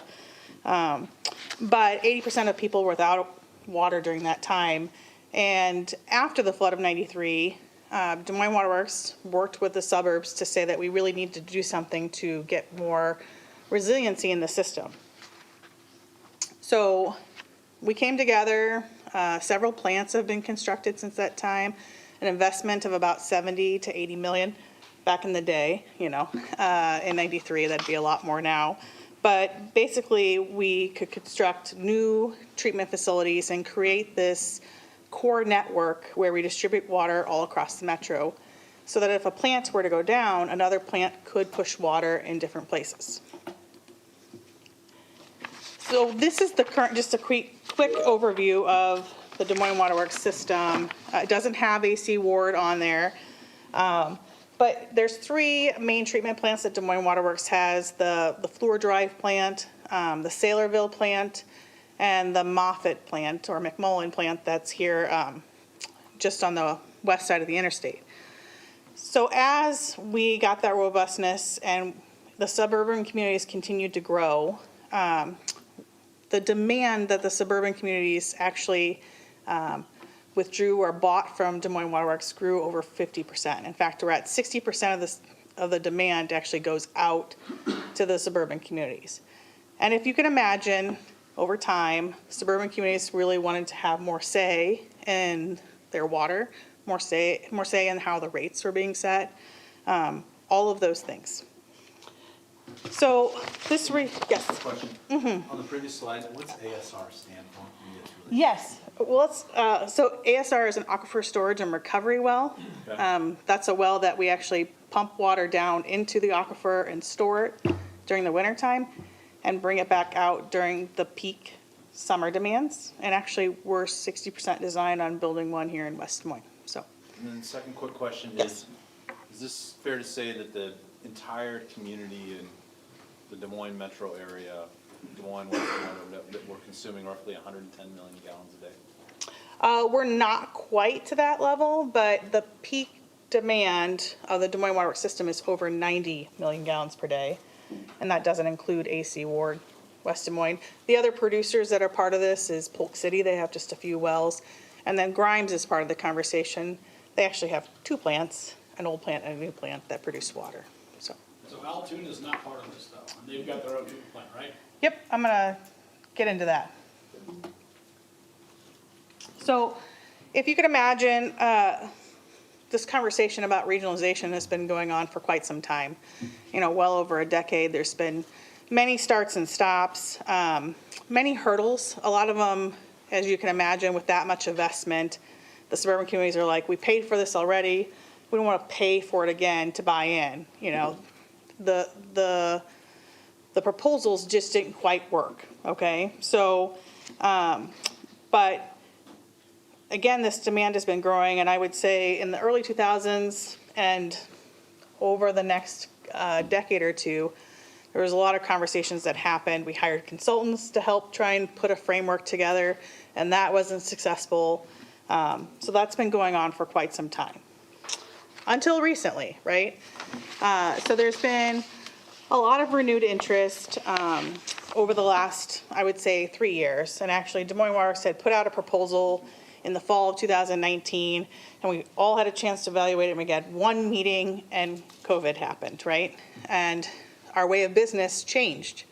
But 80% of people were without water during that time. And after the flood of 93, Des Moines Waterworks worked with the suburbs to say that we really need to do something to get more resiliency in the system. So we came together, several plants have been constructed since that time, an investment of about 70 to 80 million back in the day, in 93, that'd be a lot more now. But basically, we could construct new treatment facilities and create this core network where we distribute water all across the metro, so that if a plant were to go down, another plant could push water in different places. So this is the current, just a quick overview of the Des Moines Water Works system. It doesn't have AC Ward on there. But there's 3 main treatment plants that Des Moines Water Works has: the Fluor Drive plant, the Saylorville plant, and the Moffett plant, or McMullen plant, that's here just on the west side of the interstate. So as we got that robustness and the suburban communities continued to grow, the demand that the suburban communities actually withdrew or bought from Des Moines Water Works grew over 50%. In fact, we're at 60% of the demand actually goes out to the suburban communities. And if you can imagine, over time, suburban communities really wanted to have more say in their water, more say in how the rates were being set, all of those things. So this, yes? Question. On the previous slide, what's ASR stand for? Yes. Well, so ASR is an aquifer storage and recovery well. Okay. That's a well that we actually pump water down into the aquifer and store it during the wintertime and bring it back out during the peak summer demands. And actually, we're 60% designed on building one here in West Des Moines. So. And then the second quick question Yes. is this fair to say that the entire community in the Des Moines metro area, Des Moines, West Des Moines, that we're consuming roughly 110 million gallons a day? We're not quite to that level, but the peak demand of the Des Moines Water Works system is over 90 million gallons per day, and that doesn't include AC Ward, West Des Moines. The other producers that are part of this is Polk City. They have just a few wells, and then Grimes is part of the conversation. They actually have 2 plants, an old plant and a new plant that produce water. So Altoona is not part of this though, and they've got their own treatment plant, right? Yep, I'm gonna get into that. So if you could imagine, this conversation about regionalization has been going on for quite some time. You know, well over a decade. There's been many starts and stops, many hurdles. A lot of them, as you can imagine, with that much investment, the suburban communities are like, we paid for this already. We don't want to pay for it again to buy in. You know, the proposals just didn't quite work. Okay, so, but again, this demand has been growing, and I would say in the early 2000s and over the next decade or two, there was a lot of conversations that happened. We hired consultants to help try and put a framework together, and that wasn't successful. So that's been going on for quite some time. Until recently, right? So there's been a lot of renewed interest over the last, I would say, 3 years. And actually, Des Moines Water Works had put out a proposal in the fall of 2019, and we all had a chance to evaluate it. And we had one meeting, and COVID happened, right? And our way of business changed.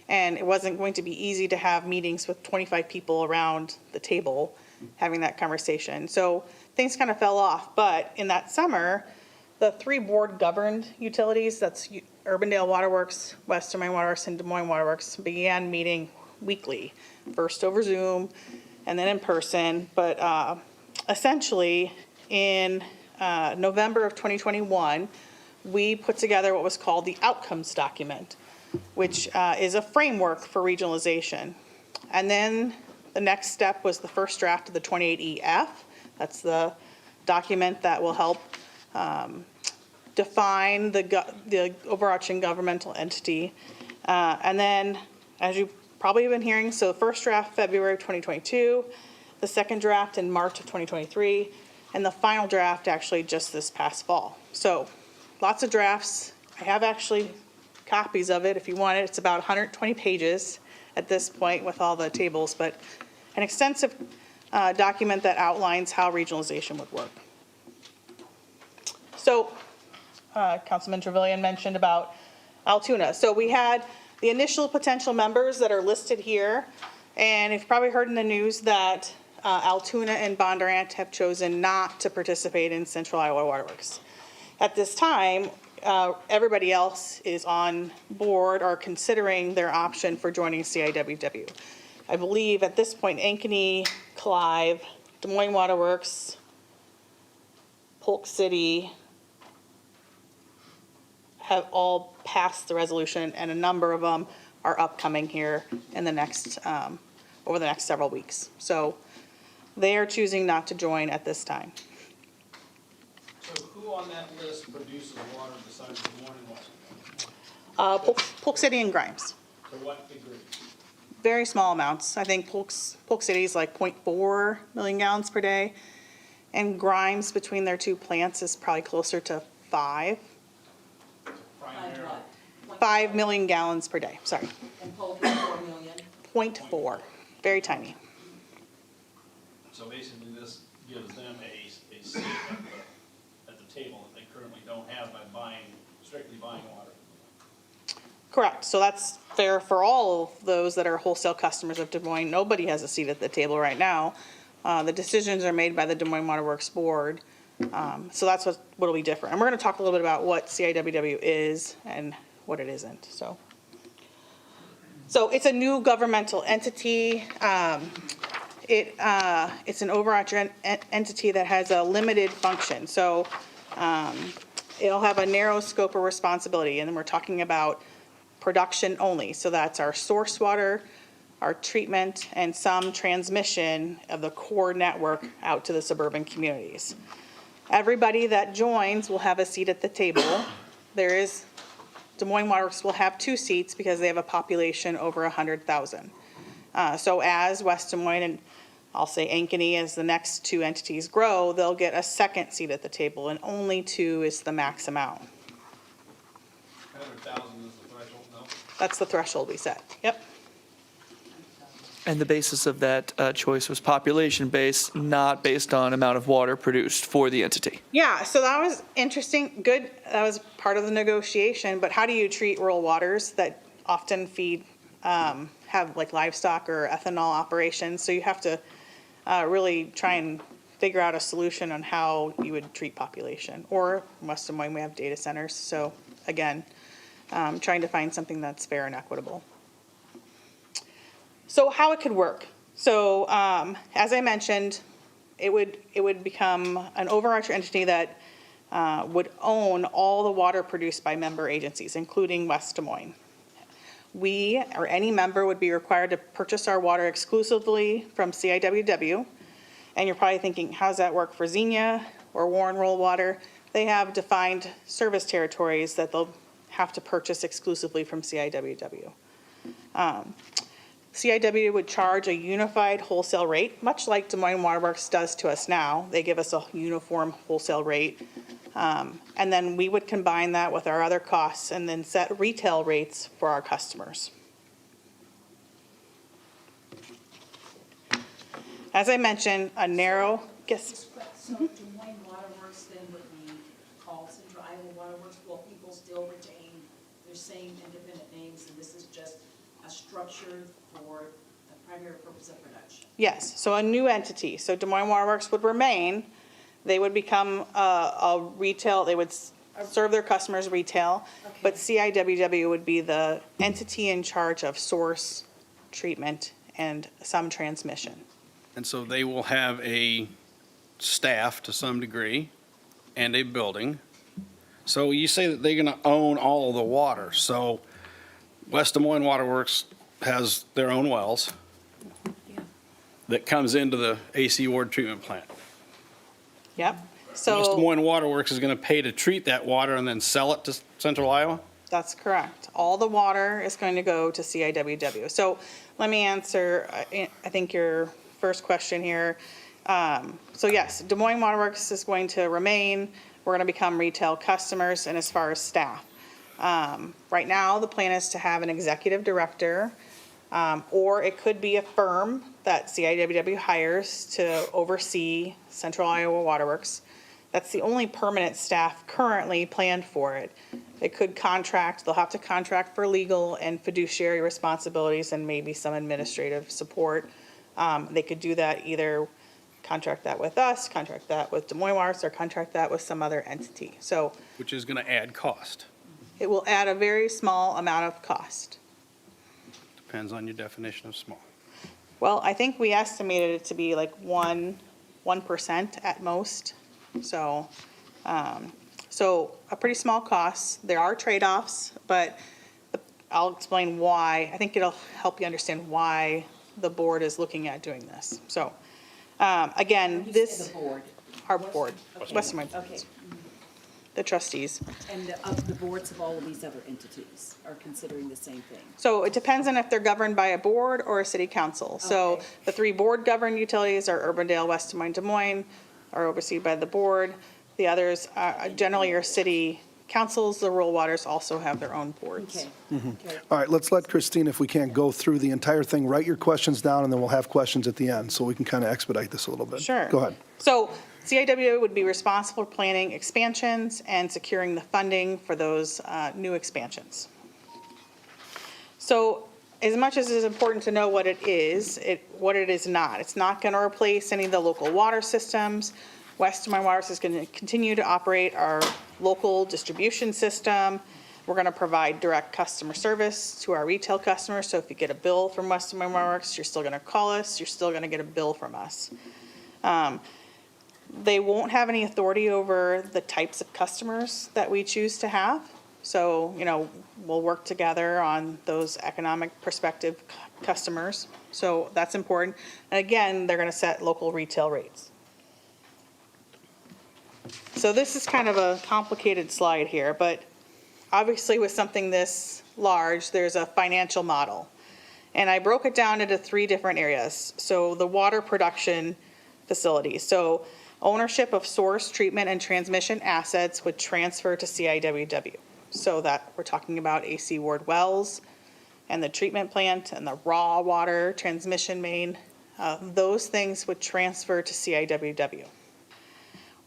And it wasn't going to be easy to have meetings with 25 people around the table having that conversation. So things kind of fell off. But in that summer, the 3 board-governed utilities, that's Urbandale Water Works, West Des Moines Water Works, and Des Moines Water Works, began meeting weekly, first over Zoom and then in person. But essentially, in November of 2021, we put together what was called the outcomes document, which is a framework for regionalization. And then the next step was the first draft of the 28EF. That's the document that will help define the overarching governmental entity. And then, as you probably have been hearing, so the first draft, February of 2022, the second draft in March of 2023, and the final draft actually just this past fall. So lots of drafts. I have actually copies of it if you want it. It's about 120 pages at this point with all the tables, but an extensive document that outlines how regionalization would work. So Councilman Trevelyan mentioned about Altoona. So we had the initial potential members that are listed here, and you've probably heard in the news that Altoona and Bondurant have chosen not to participate in Central Iowa Water Works. At this time, everybody else is on board or considering their option for joining CIWW. I believe at this point, Ankeny, Clive, Des Moines Waterworks, Polk City have all passed the resolution, and a number of them are upcoming here in the next, over the next several weeks. So they are choosing not to join at this time. So who on that list produces water besides Des Moines and Washington? Polk City and Grimes. To what degree? Very small amounts. I think Polk City is like 0.4 million gallons per day. And Grimes, between their two plants, is probably closer to 5 million gallons per day, sorry. And Polk is 4 million. 0.4, very tiny. So basically, this gives them a seat at the table that they currently don't have by strictly buying water. Correct, so that's fair for all of those that are wholesale customers of Des Moines. Nobody has a seat at the table right now. The decisions are made by the Des Moines Water Works Board. So that's what'll be different. And we're gonna talk a little bit about what CIWW is and what it isn't, so. So it's a new governmental entity. It's an overarching entity that has a limited function. So it'll have a narrow scope of responsibility, and then we're talking about production only. So that's our source water, our treatment, and some transmission of the core network out to the suburban communities. Everybody that joins will have a seat at the table. Des Moines Waterworks will have 2 seats because they have a population over 100,000. So as West Des Moines and I'll say Ankeny, as the next 2 entities grow, they'll get a second seat at the table, and only 2 is the max amount. 100,000 is the threshold, no? That's the threshold we set. Yep. And the basis of that choice was population-based, not based on amount of water produced for the entity. Yeah, so that was interesting. Good. That was part of the negotiation. But how do you treat rural waters that often feed, have like livestock or ethanol operations? So you have to really try and figure out a solution on how you would treat population. Or in West Des Moines, we have data centers. So again, trying to find something that's fair and equitable. So how it could work. So as I mentioned, it would become an overarching entity that would own all the water produced by member agencies, including West Des Moines. We, or any member, would be required to purchase our water exclusively from CIWW. And you're probably thinking, how does that work for Xenia or Warren Rural Water? They have defined service territories that they'll have to purchase exclusively from CIWW. CIW would charge a unified wholesale rate, much like Des Moines Waterworks does to us now. They give us a uniform wholesale rate. And then we would combine that with our other costs and then set retail rates for our customers. As I mentioned, a narrow, yes? So Des Moines Waterworks then would be called Central Iowa Waterworks. Will people still retain their same independent names, and this is just a structure for the primary purpose of production? Yes, so a new entity. So Des Moines Waterworks would remain. They would become a retail, they would serve their customers retail, but CIWW would be the entity in charge of source, treatment, and some transmission. And so they will have a staff to some degree and a building. So you say that they're going to own all of the water. So West Des Moines Waterworks has their own wells that comes into the AC Ward treatment plant. Yep. West Des So Moines Waterworks is going to pay to treat that water and then sell it to Central Iowa? that's correct. All the water is going to go to CIWW. So let me answer, I think, your first question here. So yes, Des Moines Waterworks is going to remain. We're going to become retail customers. And as far as staff, right now the plan is to have an executive director, or it could be a firm that CIWW hires to oversee Central Iowa Waterworks. That's the only permanent staff currently planned for it. They could contract, they'll have to contract for legal and fiduciary responsibilities and maybe some administrative support. They could do that either contract that with us, contract that with Des Moines Water, or contract that with some other entity. So Which is going to add cost. it will add a very small amount of cost. Depends on your definition of small. Well, I think we estimated it to be like 1% at most. So, so a pretty small cost. There are trade-offs, but I'll explain why. I think it'll help you understand why the board is looking at doing this. So, again, this, our board, Western Wayne, Okay, the trustees. and the boards of all of these other entities are considering the same thing. So it depends on if they're governed by a board or a city council. So Okay. the 3 board-governed utilities are Urbandale, West Des Moines, Des Moines, are overseen by the board. The others are generally are city councils. The rural waters also have their own boards. Okay. Okay. All right, let's let Christine, if we can, go through the entire thing. Write your questions down, and then we'll have questions at the end, so we can kind of expedite this a little bit. Sure. Go ahead. So CIWA would be responsible for planning expansions and securing the funding for those new expansions. So as much as it's important to know what it is not. It's not going to replace any of the local water systems. West Des Moines Water is going to continue to operate our local distribution system. We're going to provide direct customer service to our retail customers. So if you get a bill from West Des Moines Waterworks, you're still going to call us. You're still going to get a bill from us. They won't have any authority over the types of customers that we choose to have. So, we'll work together on those economic prospective customers. So that's important. And again, they're going to set local retail rates. So this is kind of a complicated slide here, but obviously with something this large, there's a financial model. And I broke it down into 3 different areas. So the water production facilities. So ownership of source, treatment, and transmission assets would transfer to CIWW. So that we're talking about AC Ward wells and the treatment plant and the raw water transmission main. Those things would transfer to CIWW.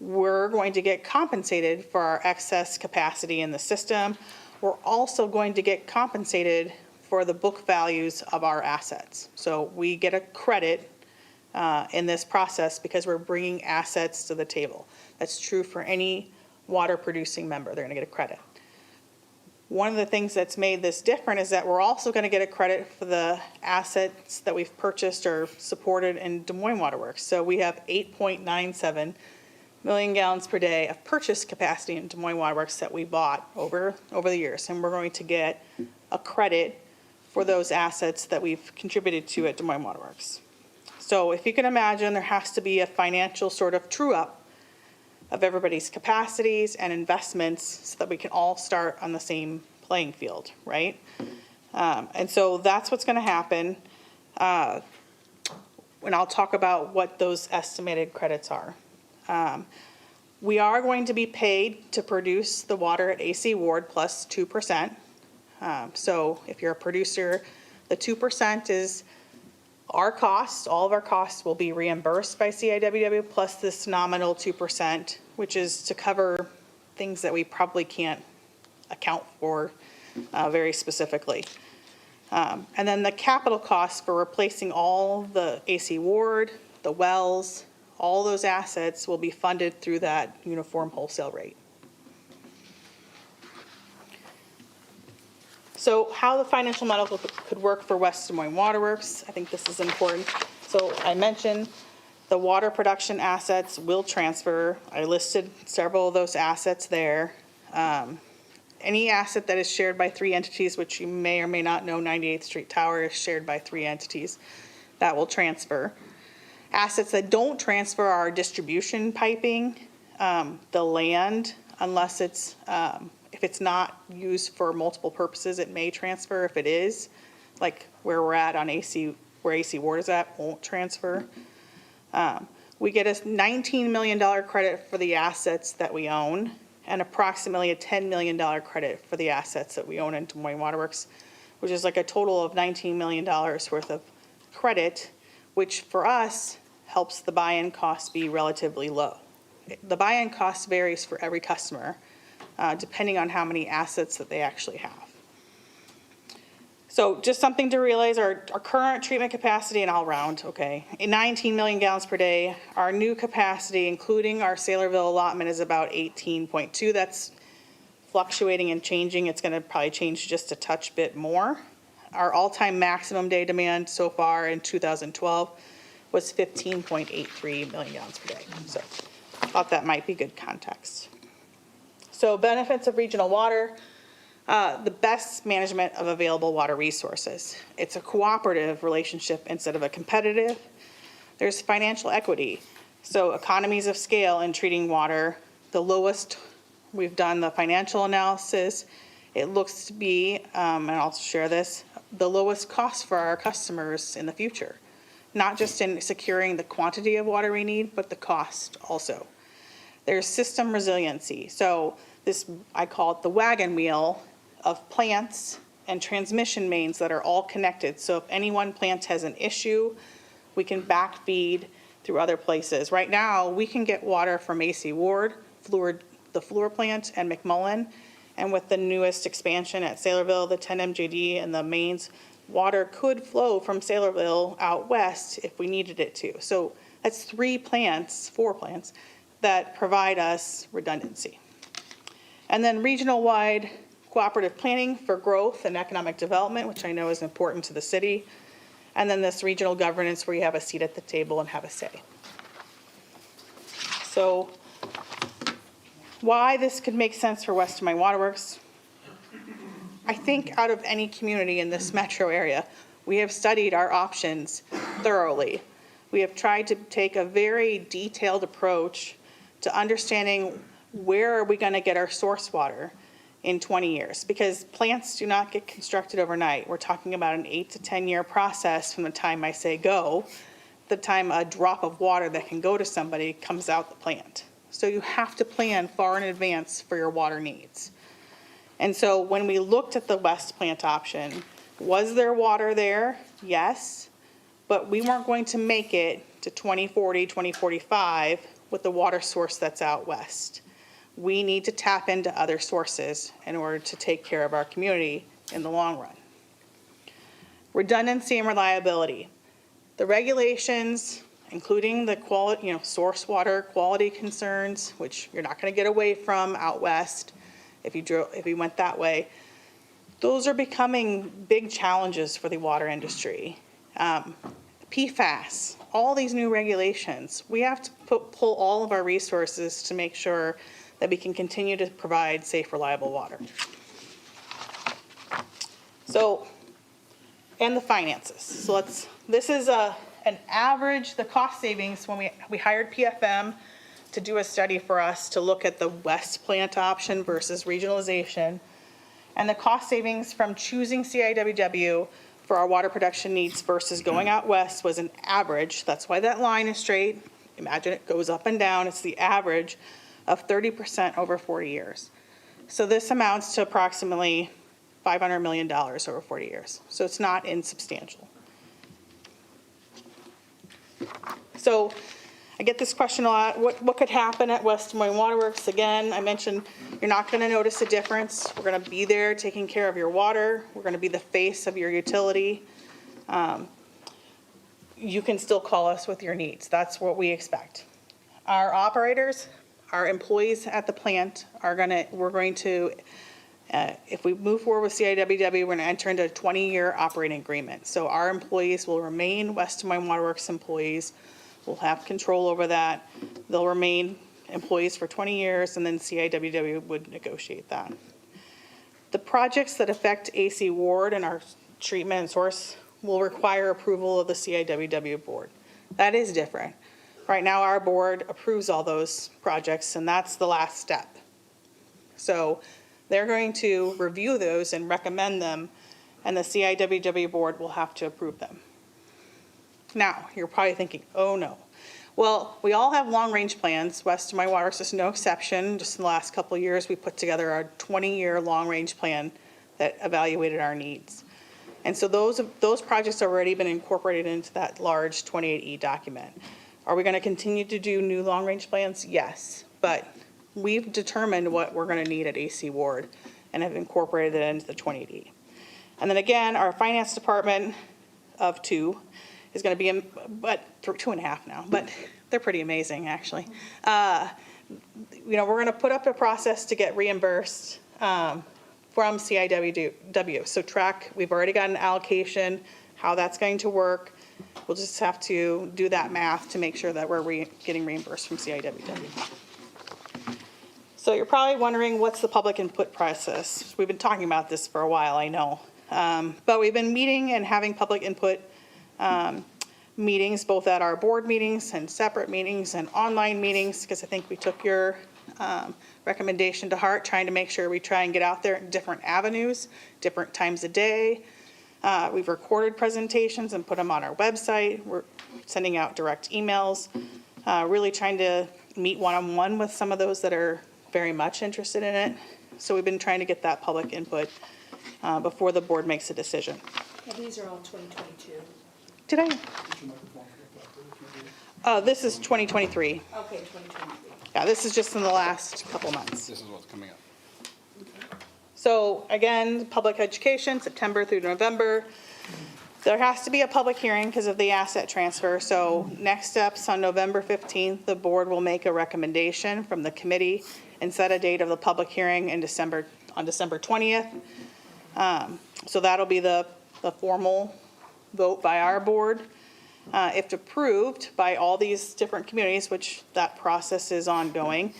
We're going to get compensated for our excess capacity in the system. We're also going to get compensated for the book values of our assets. So we get a credit in this process because we're bringing assets to the table. That's true for any water producing member. They're going to get a credit. One of the things that's made this different is that we're also going to get a credit for the assets that we've purchased or supported in Des Moines Waterworks. So we have 8.97 million gallons per day of purchase capacity in Des Moines Waterworks that we bought over the years. And we're going to get a credit for those assets that we've contributed to at Des Moines Waterworks. So if you can imagine, there has to be a financial sort of true-up of everybody's capacities and investments so that we can all start on the same playing field, right? And so that's what's going to happen. And I'll talk about what those estimated credits are. We are going to be paid to produce the water at AC Ward plus 2%. So if you're a producer, the 2% is our costs. All of our costs will be reimbursed by CIWW plus this nominal 2%, which is to cover things that we probably can't account for very specifically. And then the capital costs for replacing all the AC Ward, the wells, all those assets will be funded through that uniform wholesale rate. So how the financial model could work for West Des Moines Waterworks, I think this is important. So I mentioned the water production assets will transfer. I listed several of those assets there. Any asset that is shared by 3 entities, which you may or may not know, 98th Street Tower is shared by 3 entities, that will transfer. Assets that don't transfer are distribution piping, the land, unless it's, if it's not used for multiple purposes, it may transfer. If it is, like where we're at on AC, where AC Ward is at, won't transfer. We get a $19 million credit for the assets that we own and approximately a $10 million credit for the assets that we own in Des Moines Waterworks, which is like a total of $19 million worth of credit, which for us helps the buy-in cost be relatively low. The buy-in cost varies for every customer, depending on how many assets that they actually have. So just something to realize, our current treatment capacity, and I'll round, okay, 19 million gallons per day. Our new capacity, including our Saylorville allotment, is about 18.2. That's fluctuating and changing. It's gonna probably change just a touch bit more. Our all-time maximum day demand so far in 2012 was 15.83 million gallons per day. So thought that might be good context. So benefits of regional water. The best management of available water resources. It's a cooperative relationship instead of a competitive. There's financial equity. So economies of scale in treating water. The lowest, we've done the financial analysis. It looks to be, and I'll share this, the lowest cost for our customers in the future. Not just in securing the quantity of water we need, but the cost also. There's system resiliency. So this, I call it the wagon wheel of plants and transmission mains that are all connected. So if any one plant has an issue, we can backfeed through other places. Right now, we can get water from AC Ward, the Fluor plant, and McMullen. And with the newest expansion at Saylorville, the 10 MJD and the mains, water could flow from Saylorville out west if we needed it to. So that's 4 plants that provide us redundancy. And then regional-wide cooperative planning for growth and economic development, which I know is important to the city. And then this regional governance where you have a seat at the table and have a say. So why this could make sense for West Des Moines Waterworks? I think out of any community in this metro area, we have studied our options thoroughly. We have tried to take a very detailed approach to understanding where are we going to get our source water in 20 years, because plants do not get constructed overnight. We're talking about an 8 to 10 year process from the time I say go, the time a drop of water that can go to somebody comes out the plant. So you have to plan far in advance for your water needs. And so when we looked at the west plant option, was there water there? Yes, but we weren't going to make it to 2040, 2045 with the water source that's out west. We need to tap into other sources in order to take care of our community in the long run. Redundancy and reliability. The regulations, including the quality, source water quality concerns, which you're not going to get away from out west if you went that way, those are becoming big challenges for the water industry. PFAS, all these new regulations, we have to pull all of our resources to make sure that we can continue to provide safe, reliable water. So, and the finances. So this is an average, the cost savings when we hired PFM to do a study for us to look at the west plant option versus regionalization. And the cost savings from choosing CIWW for our water production needs versus going out west was an average. That's why that line is straight. Imagine it goes up and down. It's the average of 30% over 40 years. So this amounts to approximately $500 million over 40 years. So it's not insubstantial. So I get this question a lot. What could happen at West Des Moines Waterworks? Again, I mentioned you're not going to notice a difference. We're going to be there taking care of your water. We're going to be the face of your utility. You can still call us with your needs. That's what we expect. Our operators, our employees at the plant we're going to, if we move forward with CIWW, we're going to enter into a 20-year operating agreement. So our employees will remain West Des Moines Waterworks employees. We'll have control over that. They'll remain employees for 20 years, and then CIWW would negotiate that. The projects that affect AC Ward and our treatment and source will require approval of the CIWW board. That is different. Right now, our board approves all those projects, and that's the last step. So they're going to review those and recommend them, and the CIWW board will have to approve them. Now, you're probably thinking, oh no. Well, we all have long-range plans. West Des Moines Waterworks is no exception. Just in the last couple of years, we put together our 20-year long-range plan that evaluated our needs. And so those projects have already been incorporated into that large 28E document. Are we going to continue to do new long-range plans? Yes, but we've determined what we're going to need at AC Ward and have incorporated it into the 28E. And then again, our finance department of 2 is going to be, but for 2.5 now, but they're pretty amazing, actually. We're going to put up a process to get reimbursed from CIWW. So we've already got an allocation, how that's going to work. We'll just have to do that math to make sure that we're getting reimbursed from CIWW. So you're probably wondering, what's the public input process? We've been talking about this for a while, I know. But we've been meeting and having public input meetings, both at our board meetings and separate meetings and online meetings, because I think we took your recommendation to heart, trying to make sure we try and get out there in different avenues, different times a day. We've recorded presentations and put them on our website. We're sending out direct emails, really trying to meet one-on-one with some of those that are very much interested in it. So we've been trying to get that public input before the board makes a decision. Yeah, these are all 2022. Did I? This is 2023. Okay, 2023. Yeah, this is just in the last couple months. This is what's coming up. So again, public education, September through November. There has to be a public hearing because of the asset transfer. So next steps, on November 15th, the board will make a recommendation from the committee and set a date of the public hearing on December 20th. So that'll be the formal vote by our board. If approved by all these different communities, which that process is ongoing,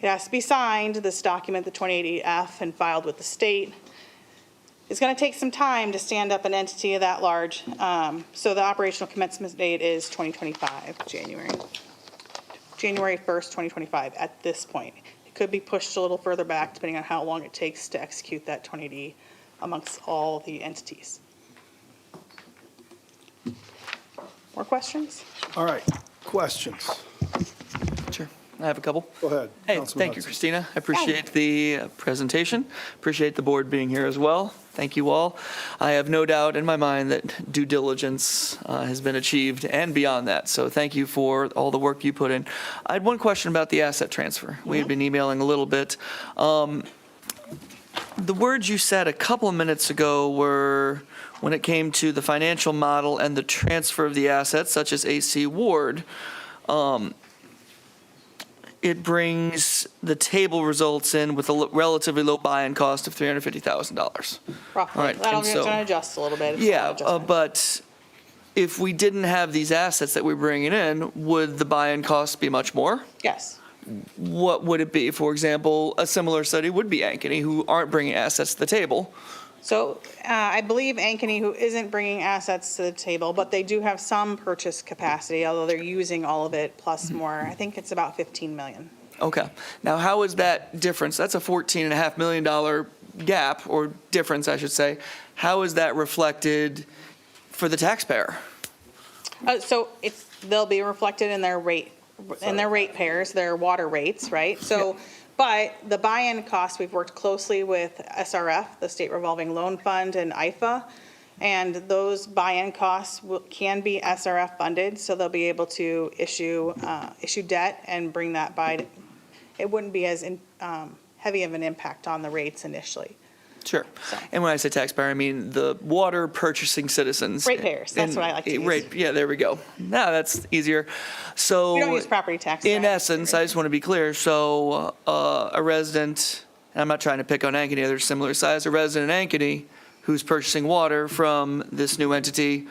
it has to be signed, this document, the 2080F, and filed with the state. It's going to take some time to stand up an entity that large. So the operational commencement date is 2025, January 1st, 2025 at this point. It could be pushed a little further back depending on how long it takes to execute that 20D amongst all the entities. More questions? All right, questions? Sure. I have a couple. Go ahead. Hey, Councilman thank you, Hudson. Christina. I appreciate the presentation. Appreciate the board being here as well. Thank you all. I have no doubt in my mind that due diligence has been achieved and beyond that. So thank you for all the work you put in. I had one question about the asset transfer. We had been emailing a little bit. The words you said a couple of minutes ago were, when it came to the financial model and the transfer of the assets, such as AC Ward, it brings the table results in with a relatively low buy-in cost of $350,000. Roughly. All right, That'll and so- adjust a little bit. It's Yeah, not adjustment. but if we didn't have these assets that we're bringing in, would the buy-in cost be much more? Yes. What would it be? For example, a similar study would be Ankeny, who aren't bringing assets to the table. So I believe Ankeny, who isn't bringing assets to the table, but they do have some purchase capacity, although they're using all of it plus more. I think it's about 15 million. Okay. Now, how is that difference? That's a $14.5 million gap, or difference, I should say. How is that reflected for the taxpayer? So they'll be reflected in their ratepayers, their water rates, right? So, but the buy-in cost, we've worked closely with SRF, the State Revolving Loan Fund, and IFA, and those buy-in costs can be SRF funded, so they'll be able to issue debt and bring that by. It wouldn't be as heavy of an impact on the rates initially. Sure. And when I say taxpayer, I mean the water purchasing citizens. Ratepayers, that's what I like to use. Yeah, there we go. Now that's easier. So. We don't use property tax. In essence, I just want to be clear, so a resident, and I'm not trying to pick on Ankeny, they're similar size, a resident in Ankeny who's purchasing water from this new entity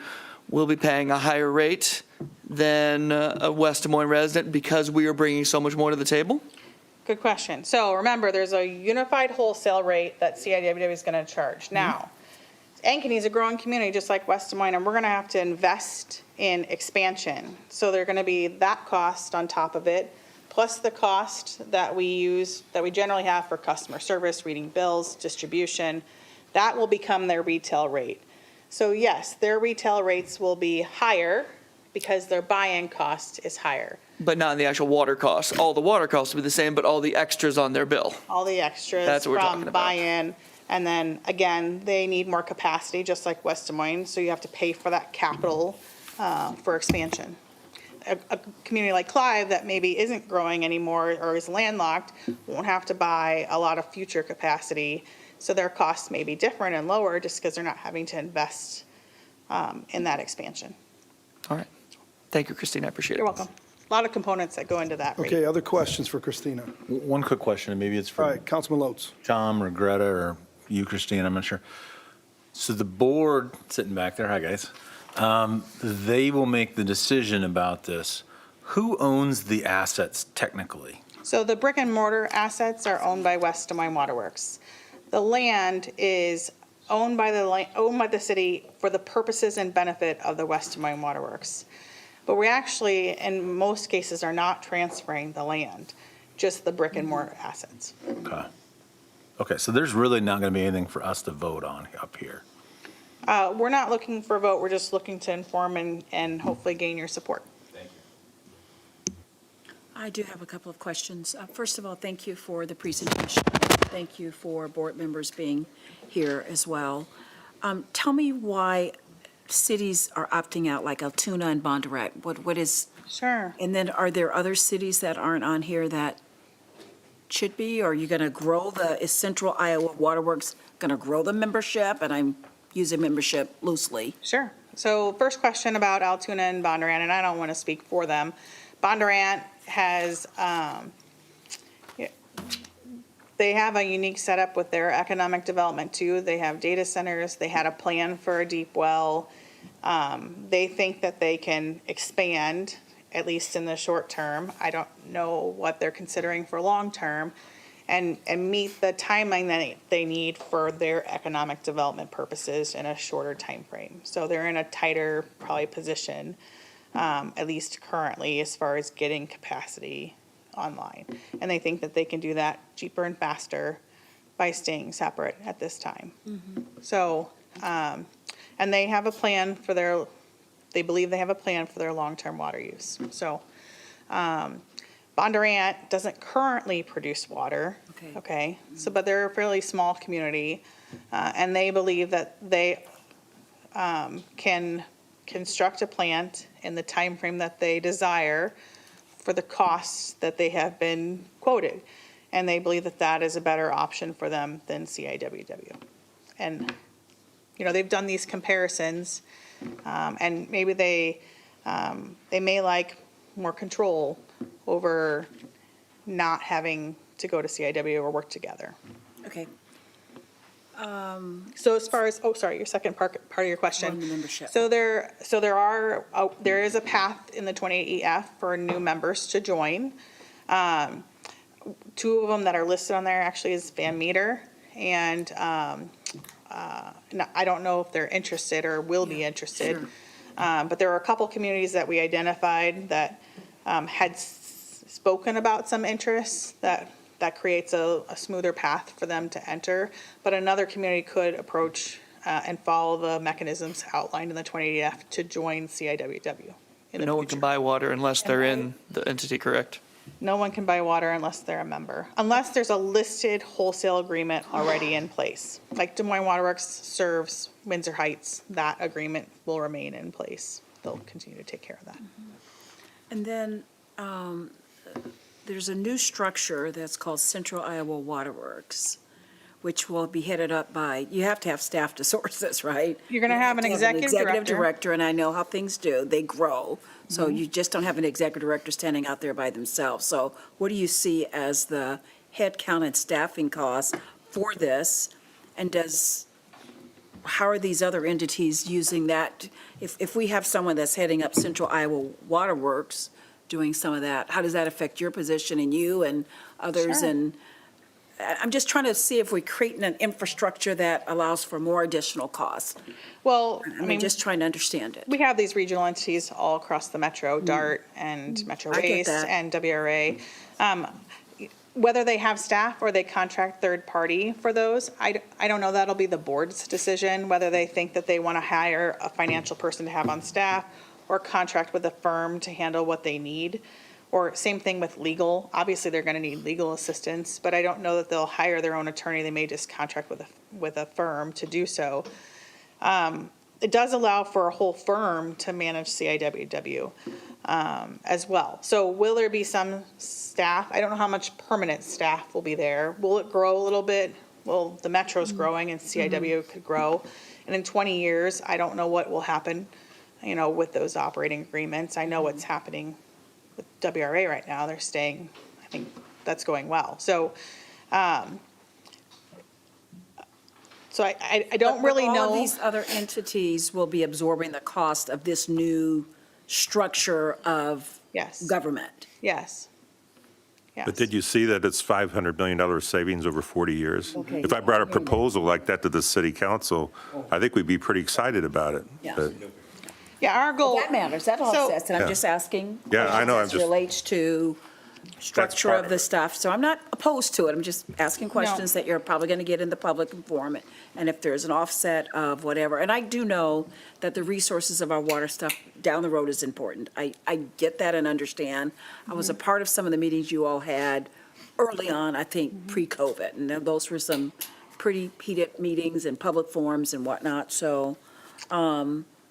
will be paying a higher rate than a West Des Moines resident because we are bringing so much more to the table? Good question. So remember, there's a unified wholesale rate that CIWW is going to charge. Now, Ankeny is a growing community just like West Des Moines, and we're going to have to invest in expansion. So there's going to be that cost on top of it, plus the cost that we generally have for customer service, reading bills, distribution. That will become their retail rate. So yes, their retail rates will be higher because their buy-in cost is higher. But not the actual water costs. All the water costs will be the same, but all the extras on their bill. All the extras That's what we're talking from about. buy-in. And then, again, they need more capacity, just like West Des Moines, so you have to pay for that capital for expansion. A community like Clive that maybe isn't growing anymore or is landlocked won't have to buy a lot of future capacity. So their costs may be different and lower just because they're not having to invest in that expansion. All right. Thank you, Christine. I appreciate it. You're welcome. A lot of components that go into that rate. Okay, other questions for Christina? One quick question, and maybe it's All for right, Councilman Lotz. John or Greta or you, Christine, I'm not sure. So the board sitting back there, hi guys, they will make the decision about this. Who owns the assets technically? So the brick and mortar assets are owned by West Des Moines Waterworks. The land is owned by the city for the purposes and benefit of the West Des Moines Waterworks. But we actually, in most cases, are not transferring the land, just the brick and mortar assets. Okay. Okay, so there's really not going to be anything for us to vote on up here. We're not looking for a vote, we're just looking to inform and hopefully gain your support. Thank you. I do have a couple of questions. First of all, thank you for the presentation. Thank you for board members being here as well. Tell me why cities are opting out, like Altoona and Bondurant. What is, Sure. and then are there other cities that aren't on here that should be? Or are you going to grow is Central Iowa Waterworks going to grow the membership? And I'm using membership loosely. Sure. So first question about Altoona and Bondurant, and I don't want to speak for them. Bondurant has, they have a unique setup with their economic development too. They have data centers. They had a plan for a deep well. They think that they can expand, at least in the short term. I don't know what they're considering for long term, and meet the timeline that they need for their economic development purposes in a shorter time frame. So they're in a tighter probably position, at least currently, as far as getting capacity online. And they think that they can do that cheaper and faster by staying separate at this time. So, and they have a plan for they believe they have a plan for their long-term water use. So, Bondurant doesn't currently produce water. Okay. So, but they're a fairly small community, and they believe that they can construct a plant in the time frame that they desire for the costs that they have been quoted. And they believe that that is a better option for them than CIWW. And, you know, they've done these comparisons, and maybe they may like more control over not having to go to CIW or work together. Okay. So as far as, oh, sorry, your second part of your question. On the membership. So there is a path in the 28EF for new members to join. Two of them that are listed on there actually is Van Meter, and I don't know if they're interested or will be interested. Sure. But there are a couple communities that we identified that had spoken about some interests that creates a smoother path for them to enter. But another community could approach and follow the mechanisms outlined in the 28F to join CIWW. No one can buy water unless they're in the entity, correct? No one can buy water unless they're a member, unless there's a listed wholesale agreement already in place. Like Des Moines Waterworks serves Windsor Heights, that agreement will remain in place. They'll continue to take care of that. And then there's a new structure that's called Central Iowa Waterworks, which will be headed up by, you have to have staff to source this, right? You're going to have an executive director, and I know how things do. They grow. So you just don't have an executive director standing out there by themselves. So what do you see as the head count and staffing costs for this? And how are these other entities using that? If we have someone that's heading up Central Iowa Waterworks doing some of that, how does that affect your position and you and others? Sure. And I'm just trying to see if we're creating an infrastructure that allows for more additional costs. Well, I mean, just trying to understand it. we have these regional entities all across the metro, DART and Metro I get Waste that. and WRA. Whether they have staff or they contract third party for those, I don't know. That'll be the board's decision, whether they think that they want to hire a financial person to have on staff or contract with a firm to handle what they need. Or same thing with legal. Obviously, they're going to need legal assistance, but I don't know that they'll hire their own attorney. They may just contract with a firm to do so. It does allow for a whole firm to manage CIWW as well. So will there be some staff? I don't know how much permanent staff will be there. Will it grow a little bit? well, the metro's growing and CIW could grow. And in 20 years, I don't know what will happen, with those operating agreements. I know what's happening with WRA right now. They're staying, I think that's going well. So, I don't But really all know. of these other entities will be absorbing the cost of this new structure of Yes, government. yes. Yes. But did you see that it's $500 million savings over 40 years? Okay. If I brought a proposal like that to the city council, I think we'd be pretty excited about it. Yeah. But- Yeah, our goal. That matters, that all So- says, and I'm Yeah. just asking. Yeah, I know, I'm As just- relates to structure part of of the it. stuff, so I'm not opposed to it, I'm just asking questions that you're probably gonna get in the public forum, and if there's an offset of whatever, and I do know that the resources of our water stuff down the road is important, I get that and understand. I was a part of some of the meetings you all had early on, I think, pre-COVID, and those were some pretty heated meetings and public forums and whatnot, so,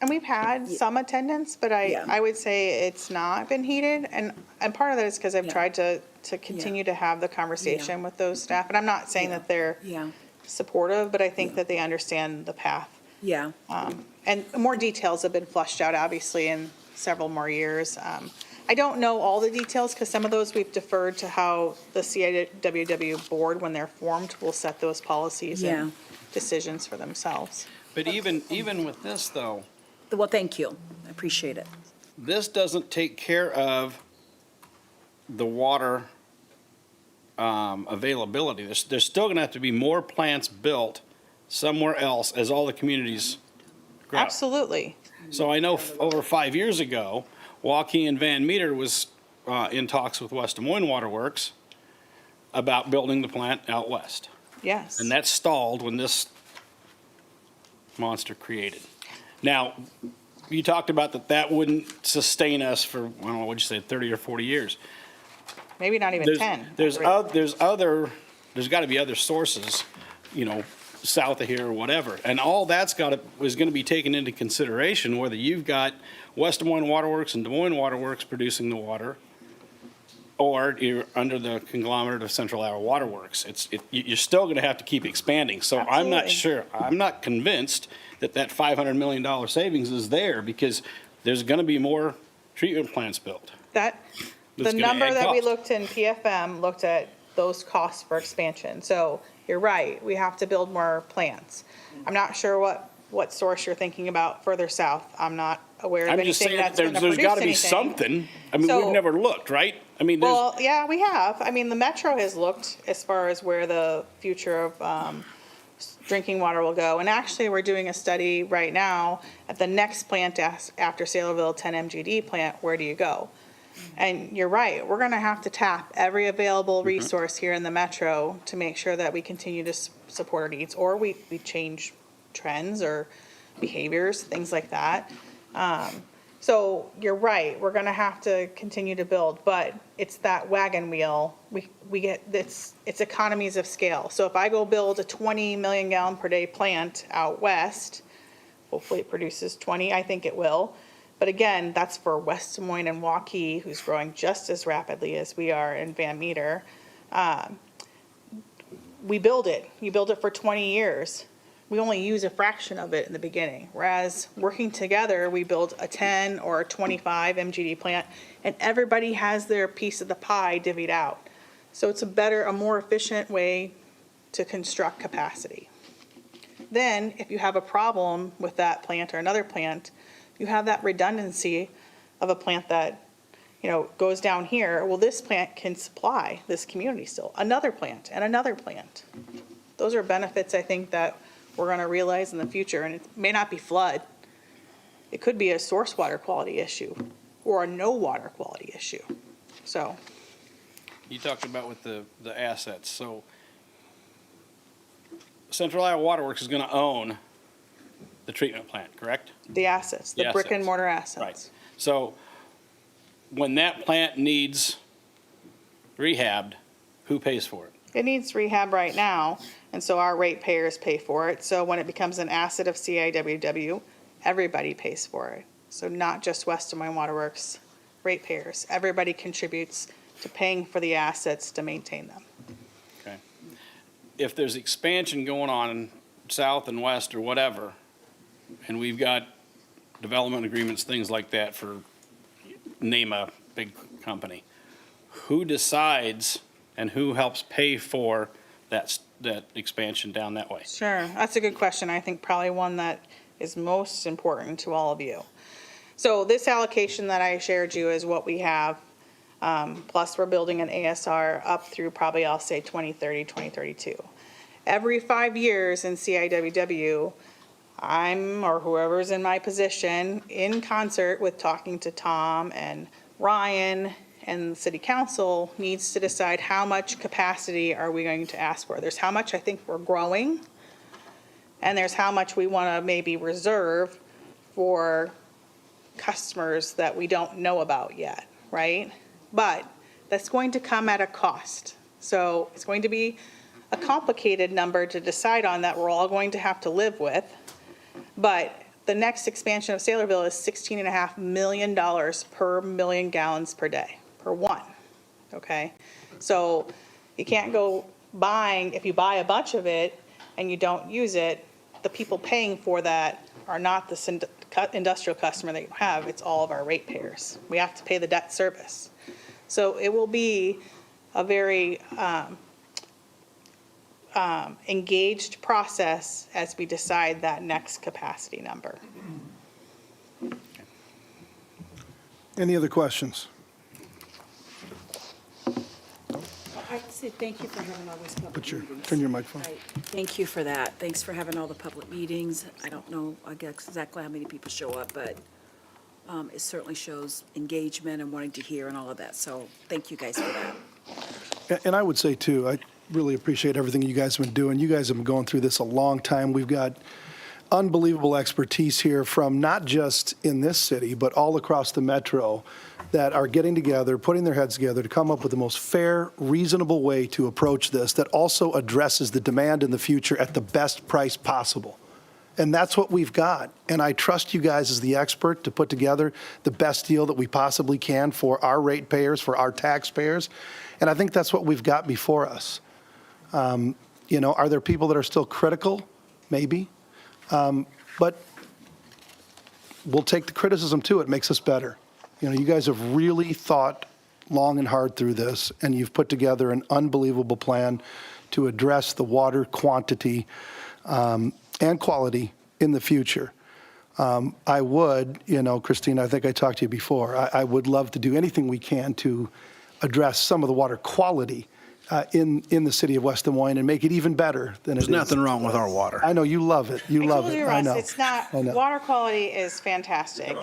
And we've had some attendance, but Yeah. I would say it's not been heated. And part of that is because I've Yeah. tried to continue to have the conversation with those staff. And I'm not saying that they're yeah, supportive, but I think that they understand the path. yeah. And more details have been flushed out, obviously, in several more years. I don't know all the details because some of those we've deferred to how the CIWW board, when they're formed, will set those policies Yeah. and decisions for themselves. But even with this, though, Well, thank you, I appreciate it. this doesn't take care of the water availability. There's still going to have to be more plants built somewhere else as all the communities grow. Absolutely. So I know over 5 years ago, Joaquin Van Meter was in talks with West Des Moines Water Works about building the plant out west. Yes. And that stalled when this monster created. Now, you talked about that wouldn't sustain us for, I don't know, what'd you say, 30 or 40 years. Maybe not even 10. There's got to be other sources, south of here or whatever. And all that's is going to be taken into consideration, whether you've got West Des Moines Water Works and Des Moines Water Works producing the water, or you're under the conglomerate of Central Iowa Water Works. You're still going to have to keep expanding. So I'm not Absolutely. sure, I'm not convinced that $500 million savings is there, because there's going to be more treatment plants built. The That's gonna number add that we cost. looked in PFM looked at those costs for expansion. So you're right, we have to build more plants. I'm not sure what source you're thinking about further south. I'm not aware of I'm just anything saying that's that going to there's produce got to be anything. something. I mean, So- we've never looked, right? I mean, Well, yeah, we have. I mean, the Metro has looked as far as where the future of drinking water will go. And actually, we're doing a study right now at the next plant after Saylorville 10 MGD plant, where do you go? And you're right, we're going to have to tap every available resource here in the Metro to make sure that we continue to support our needs, or we change trends or behaviors, things like that. So you're right, we're gonna have to continue to build, but it's that wagon wheel. We get this, it's economies of scale. So if I go build a 20 million gallon per day plant out west, hopefully it produces 20, I think it will. But again, that's for West Des Moines and Waukee, who's growing just as rapidly as we are in Van Meter. We build it, you build it for 20 years. We only use a fraction of it in the beginning. Whereas working together, we build a 10 or a 25 MGD plant, and everybody has their piece of the pie divvied out. So it's a more efficient way to construct capacity. Then, if you have a problem with that plant or another plant, you have that redundancy of a plant that, goes down here. Well, this plant can supply this community still, another plant and another plant. Those are benefits, I think, that we're going to realize in the future, and it may not be flood. It could be a source water quality issue or a no water quality issue. So, you talked about with the assets. So Central Iowa Water Works is going to own the treatment plant, correct? the assets, the The brick and assets. mortar assets. Right. So when that plant needs rehabbed, who pays for it? It needs rehab right now, and so our ratepayers pay for it. So when it becomes an asset of CIWW, everybody pays for it. So not just West Des Moines Water Works ratepayers. Everybody contributes to paying for the assets to maintain them. Okay. if there's expansion going on south and west or whatever, and we've got development agreements, things like that for, name a big company, who decides and who helps pay for that expansion down that way? Sure, that's a good question. I think probably one that is most important to all of you. So this allocation that I shared you is what we have, plus we're building an ASR up through probably, I'll say 2030, 2032. Every 5 years in CIWW, I'm, or whoever's in my position, in concert with talking to Tom and Ryan and the city council, needs to decide how much capacity are we going to ask for. There's how much I think we're growing, and there's how much we want to maybe reserve for customers that we don't know about yet, right? But that's going to come at a cost. So it's going to be a complicated number to decide on that we're all going to have to live with. But the next expansion of Saylorville is $16.5 million per million gallons per day, per one, okay? So you can't go buying, if you buy a bunch of it and you don't use it, the people paying for that are not the industrial customer that you have, it's all of our ratepayers. We have to pay the debt service. So it will be a very engaged process as we decide that next capacity number. Any other questions? I'd say thank you for having all those public meetings. Turn your microphone. Right. Thank you for that. Thanks for having all the public meetings. I don't know, I guess, exactly how many people show up, but it certainly shows engagement and wanting to hear and all of that. So thank you guys for that. And I would say, too, I really appreciate everything you guys have been doing. You guys have been going through this a long time. We've got unbelievable expertise here from not just in this city, but all across the metro that are getting together, putting their heads together to come up with the most fair, reasonable way to approach this that also addresses the demand in the future at the best price possible. And that's what we've got. And I trust you guys as the expert to put together the best deal that we possibly can for our ratepayers, for our taxpayers. And I think that's what we've got before us. You know, are there people that are still critical? Maybe. But we'll take the criticism too. It makes us better. You know, you guys have really thought long and hard through this, and you've put together an unbelievable plan to address the water quantity and quality in the future. I would, you know, Christina, I think I talked to you before, I would love to do anything we can to address some of the water quality in the city of West Des Moines and make it even better than it is. There's nothing wrong with our water. I know, you love it. You love it. I Russ, know. it's not, I know. water quality is fantastic.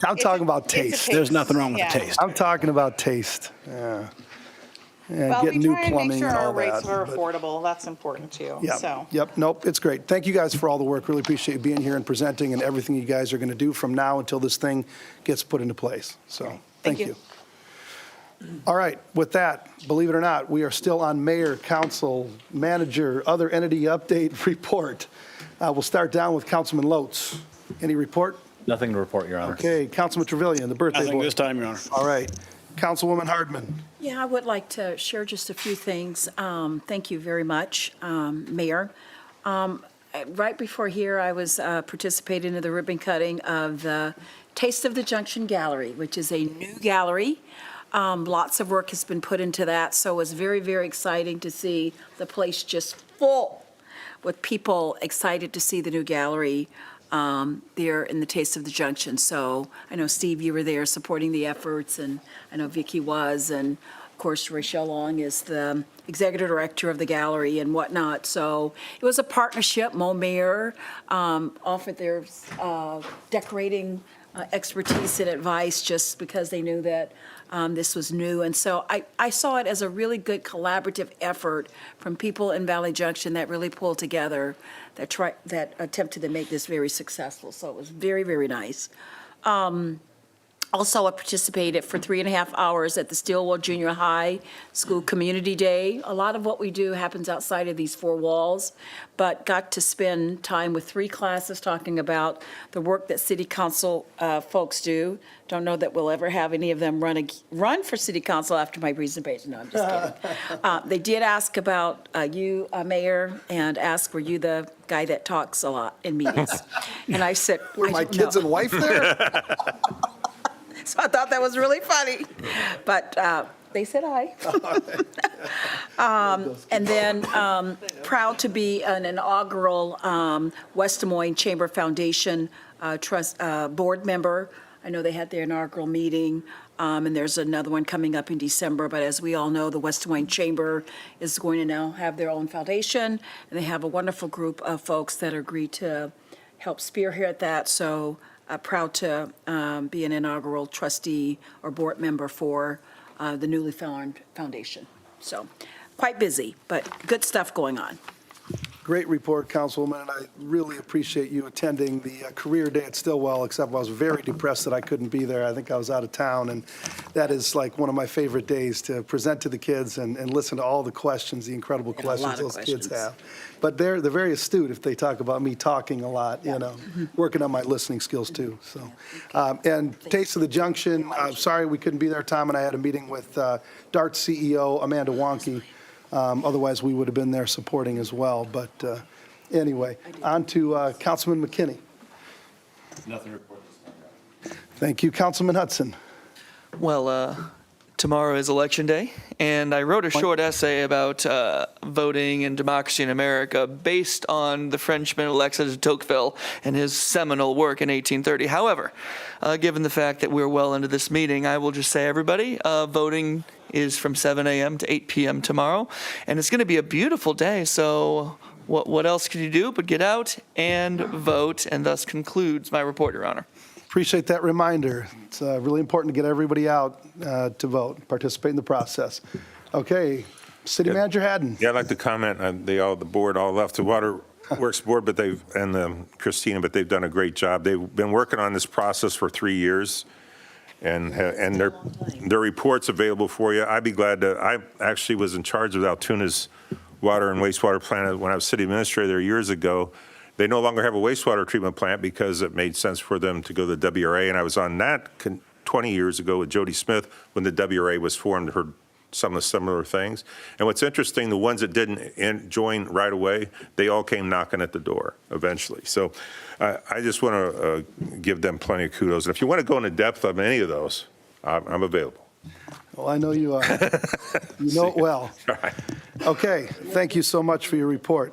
I'm talking about taste. There's nothing wrong with Yeah. the taste. I'm talking about taste. Yeah. And Well, we getting new try and make plumbing sure and our all rates that. are but- affordable. That's important too, Yep, so. yep, nope, it's great. Thank you guys for all the work. Really appreciate you being here and presenting and everything you guys are going to do from now until this thing gets put into place. So, thank you. All right, with that, believe it or not, we are still on mayor, council, manager, other entity update report. We'll start down with Councilman Lotz. Any report? Nothing to report, Your Honor. Okay, Councilman Trevilian, the birthday boy. Nothing this time, Your Honor. All right. Councilwoman Hardman. Yeah, I would like to share just a few things. Thank you very much, Mayor. Right before here, I was participating in the ribbon cutting of the Taste of the Junction Gallery, which is a new gallery. Lots of work has been put into that, so it was very, very exciting to see the place just full with people excited to see the new gallery there in the Taste of the Junction. So I know, Steve, you were there supporting the efforts, and I know Vicki was, and of course, Rachel Long is the executive director of the gallery and whatnot. So it was a partnership. Mo Mayor offered their decorating expertise and advice just because they knew that this was new. And so I saw it as a really good collaborative effort from people in Valley Junction that really pulled together, that attempted to make this very successful. So it was very, very nice. Also, I participated for 3.5 hours at the Stillwell Junior High School Community Day. A lot of what we do happens outside of these four walls, but got to spend time with 3 classes talking about the work that city council folks do. Don't know that we'll ever have any of them run for city council after my presentation. No, I'm just kidding. They did ask about you, Mayor, and ask, were you the guy that talks a lot in meetings? And I said, Were my kids and wife there? So I thought that was really funny, but they said aye. And then proud to be an inaugural West Des Moines Chamber Foundation board member. I know they had their inaugural meeting, and there's another one coming up in December, but as we all know, the West Des Moines Chamber is going to now have their own foundation, and they have a wonderful group of folks that agreed to help spearhead that, so proud to be an inaugural trustee or board member for the newly found foundation. So quite busy, but good stuff going on. Great report, Councilwoman, and I really appreciate you attending the career day at Stillwell, except I was very depressed that I couldn't be there. I think I was out of town, and that is like one of my favorite days to present to the kids and listen to all the questions, the incredible And a lot questions of those kids questions. have. But they're very astute if they talk about me talking a lot, you know, working on my listening skills too, so. And Taste of the Junction, I'm sorry we couldn't be there. Tom and I had a meeting with DART CEO Amanda Wonke. Otherwise, we would have been there supporting as well. But anyway, on to Councilman McKinney. Nothing to report this time. Thank you. Councilman Hudson. Well, tomorrow is Election Day, and I wrote a short essay about voting and democracy in America based on the Frenchman Alexis de Tocqueville and his seminal work in 1830. However, given the fact that we're well into this meeting, I will just say, everybody, voting is from 7 a.m. to 8 p.m. tomorrow, and it's going to be a beautiful day, so what else can you do but get out and vote, and thus concludes my report, Your Honor. Appreciate that reminder. It's really important to get everybody out to vote, participate in the process. Okay, City Manager Haddon. Yeah, I'd like to comment, the board all left the Water Works Board, but Christina, but they've done a great job. They've been working on this process for 3 years, and their report's available for you. I'd be glad to, I actually was in charge of Altoona's water and wastewater plant when I was city administrator there years ago. They no longer have a wastewater treatment plant because it made sense for them to go to the WRA, and I was on that 20 years ago with Jody Smith when the WRA was formed, heard some of the similar things. And what's interesting, the ones that didn't join right away, they all came knocking at the door eventually. So I just want to give them plenty of kudos. And if you want to go into depth on any of those, I'm available. Well, I know you are. You know it well. All right. Okay, thank you so much for your report.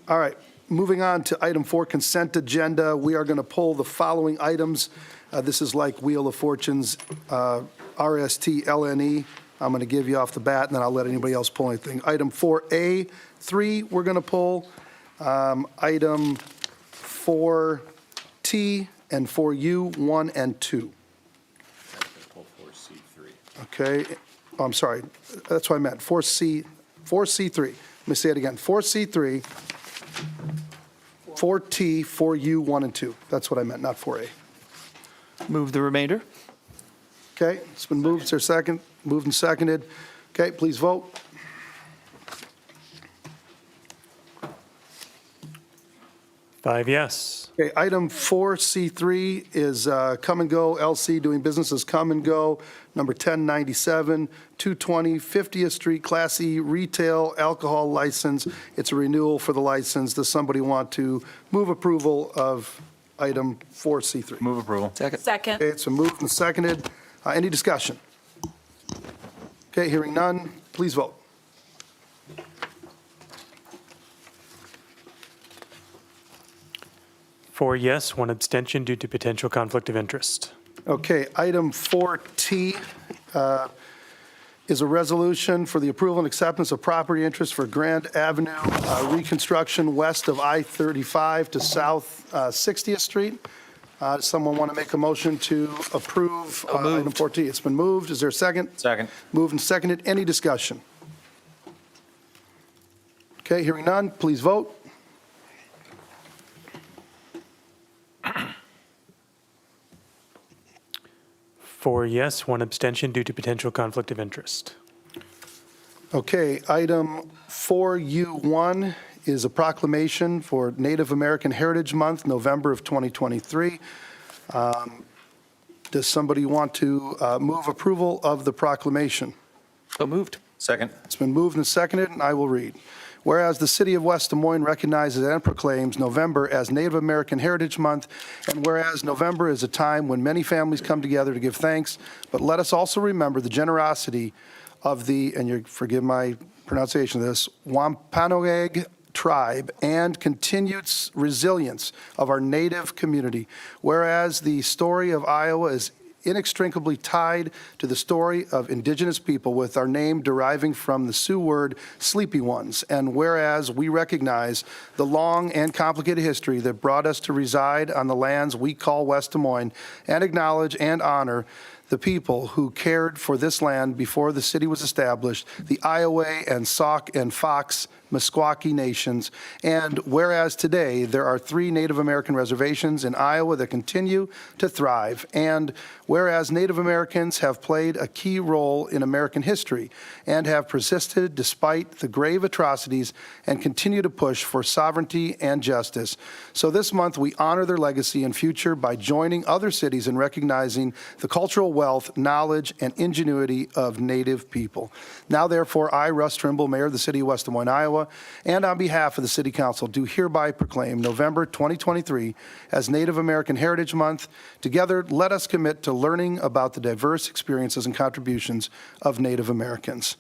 All right, moving on to item 4, consent agenda. We are going to pull the following items. This is like Wheel of Fortune's RST LNE. I'm going to give you off the bat, and then I'll let anybody else pull anything. Item 4A, 3, we're going to pull. Item 4T and 4U, 1 and 2. Pull 4C3. Okay, oh, I'm sorry, that's what I meant, 4C, 4C3. Let me say it again, 4C3, 4T, 4U, 1 and 2. That's what I meant, not 4A. Move the remainder. Okay, it's been moved, is there a second? Moved and seconded. Okay, please vote. Five yes. Okay, item 4C3 is Come and Go LC doing business as Come and Go, number 1097, 220 50th Street, Class E retail alcohol license. It's a renewal for the license. Does somebody want to move approval of item 4C3? Move approval. Second. Second. Okay, it's been moved and seconded. Any discussion? Okay, hearing none, please vote. Four yes, one abstention due to potential conflict of interest. Okay, item 4T is a resolution for the approval and acceptance of property interest for Grand Avenue reconstruction west of I-35 to South 60th Street. Does someone want to make a motion to approve item 4T? It's been moved. Is there a second? Second. Moved and seconded. Any discussion? Okay, hearing none, please vote. 4 yes, 1 abstention due to potential conflict of interest. Okay, item 4U1 is a proclamation for Native American Heritage Month, November of 2023. Does somebody want to move approval of the proclamation? So moved. Second. It's been moved and seconded, and I will read. Whereas the city of West Des Moines recognizes and proclaims November as Native American Heritage Month, and whereas November is a time when many families come together to give thanks, but let us also remember the generosity of the, and you forgive my pronunciation of this, Wampanoag tribe and continued resilience of our Native community. Whereas the story of Iowa is inextricably tied to the story of indigenous people, with our name deriving from the Sioux word sleepy ones. And whereas we recognize the long and complicated history that brought us to reside on the lands we call West Des Moines, and acknowledge and honor the people who cared for this land before the city was established, the Iowa and Sauk and Fox Meskwaki nations. And whereas today there are 3 Native American reservations in Iowa that continue to thrive, and whereas Native Americans have played a key role in American history and have persisted despite the grave atrocities and continue to push for sovereignty and justice. So this month we honor their legacy and future by joining other cities in recognizing the cultural wealth, knowledge, and ingenuity of Native people. Now therefore, I, Russ Trimble, Mayor of the City of West Des Moines, Iowa, and on behalf of the City Council, do hereby proclaim November 2023 as Native American Heritage Month. Together, let us commit to learning about the diverse experiences and contributions of Native Americans.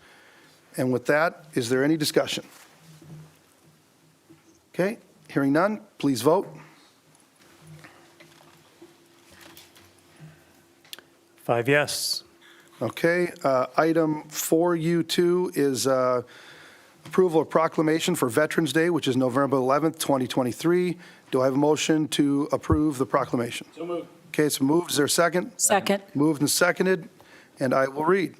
And with that, is there any discussion? Okay, hearing none, please vote. 5 yes. Okay, item 4U2 is approval of proclamation for Veterans Day, which is November 11th, 2023. Do I have a motion to approve the proclamation? So moved. Okay, it's moved. Is there a second? Second. Moved and seconded, and I will read.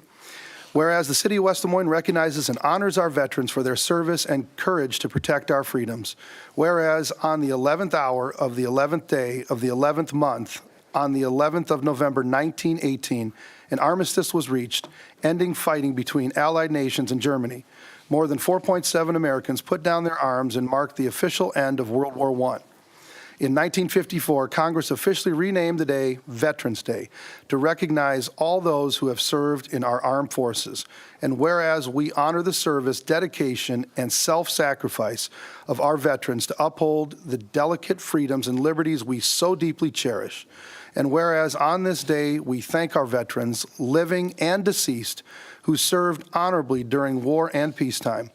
Whereas the city of West Des Moines recognizes and honors our veterans for their service and courage to protect our freedoms. Whereas on the 11th hour of the 11th day of the 11th month, on the 11th of November 1918, an armistice was reached, ending fighting between allied nations and Germany. More than 4.7 Americans put down their arms and marked the official end of World War I. In 1954, Congress officially renamed the day Veterans Day to recognize all those who have served in our armed forces. And whereas we honor the service, dedication, and self-sacrifice of our veterans to uphold the delicate freedoms and liberties we so deeply cherish. And whereas on this day we thank our veterans, living and deceased, who served honorably during war and peacetime.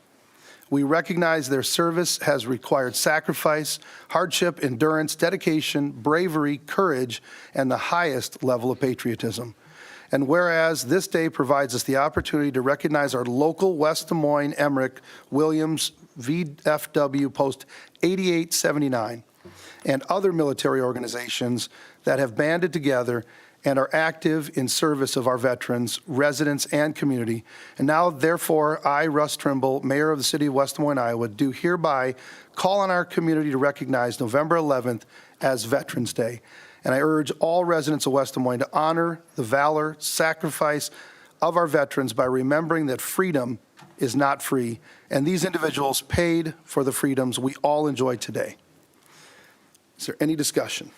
We recognize their service has required sacrifice, hardship, endurance, dedication, bravery, courage, and the highest level of patriotism. And whereas this day provides us the opportunity to recognize our local West Des Moines Emmerich Williams VFW Post 8879 and other military organizations that have banded together and are active in service of our veterans, residents, and community. And now, therefore, I, Russ Trimble, Mayor of the City of West Des Moines, Iowa, do hereby call on our community to recognize November 11th as Veterans Day. And I urge all residents of West Des Moines to honor the valor, sacrifice of our veterans by remembering that freedom is not free, and these individuals paid for the freedoms we all enjoy today. Is there any discussion?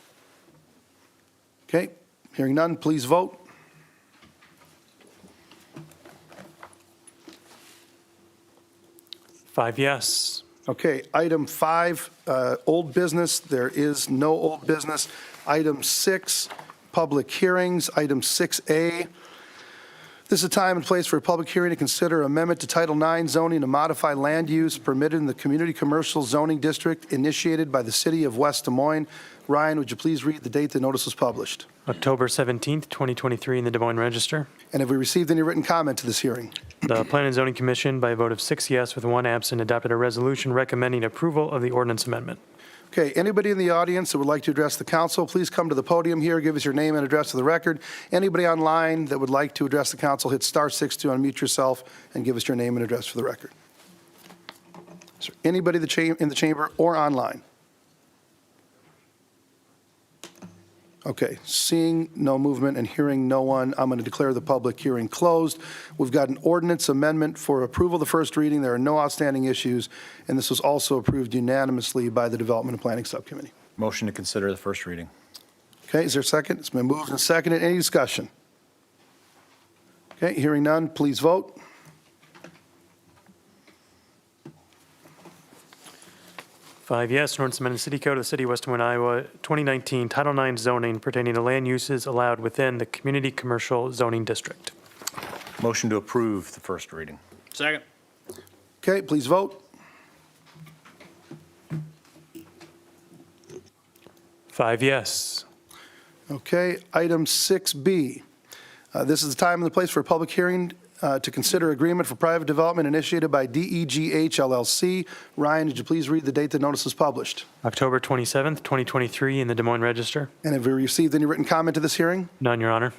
Okay. Hearing none, please vote. Five yes. Okay, item 5, old business. There is no old business. Item 6, public hearings. Item 6A. This is a time and place for a public hearing to consider amendment to Title IX zoning to modify land use permitted in the Community Commercial Zoning District initiated by the City of West Des Moines. Ryan, would you please read the date the notice was published? October 17th, 2023 in the Des Moines Register. And have we received any written comment to this hearing? The Plan and Zoning Commission, by a vote of 6 yes with 1 absent, adopted a resolution recommending approval of the ordinance amendment. Okay, anybody in the audience that would like to address the council, please come to the podium here, give us your name and address for the record. Anybody online that would like to address the council, hit *6 to unmute yourself and give us your name and address for the record. Is there anybody in the chamber or online? Okay, seeing no movement and hearing no one, I'm going to declare the public hearing closed. We've got an ordinance amendment for approval of the first reading. There are no outstanding issues, and this was also approved unanimously by the Development and Planning Subcommittee. Motion to consider the first reading. Okay, is there a second? It's been moved and seconded. Any discussion? Okay, hearing none, please vote. Five yes, an ordinance amending the City Code of the City of West Des Moines, Iowa, 2019, Title IX zoning pertaining to land uses allowed within the Community Commercial Zoning District. Motion to approve the first reading. Second. Okay, please vote. Five yes. Okay, item 6B. This is the time and the place for a public hearing to consider agreement for private development initiated by DEGH LLC. Ryan, would you please read the date the notice is published? October 27th, 2023, in the Des Moines Register. And have you received any written comment to this hearing? None, Your Honor.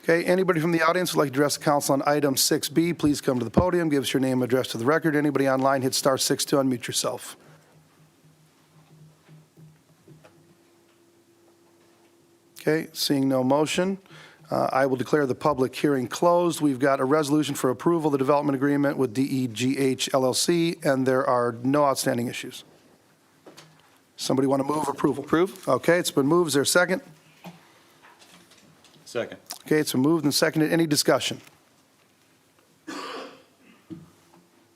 Okay, anybody from the audience would like to address the council on item 6B, please come to the podium, give us your name and address to the record. Anybody online, hit *6 to unmute yourself. Okay, seeing no motion, I will declare the public hearing closed. We've got a resolution for approval of the development agreement with DEGH LLC, and there are no outstanding issues. Somebody want to move approval? Approve. Okay, it's been moved. Is there a second? Second. Okay, it's been moved and seconded. Any discussion?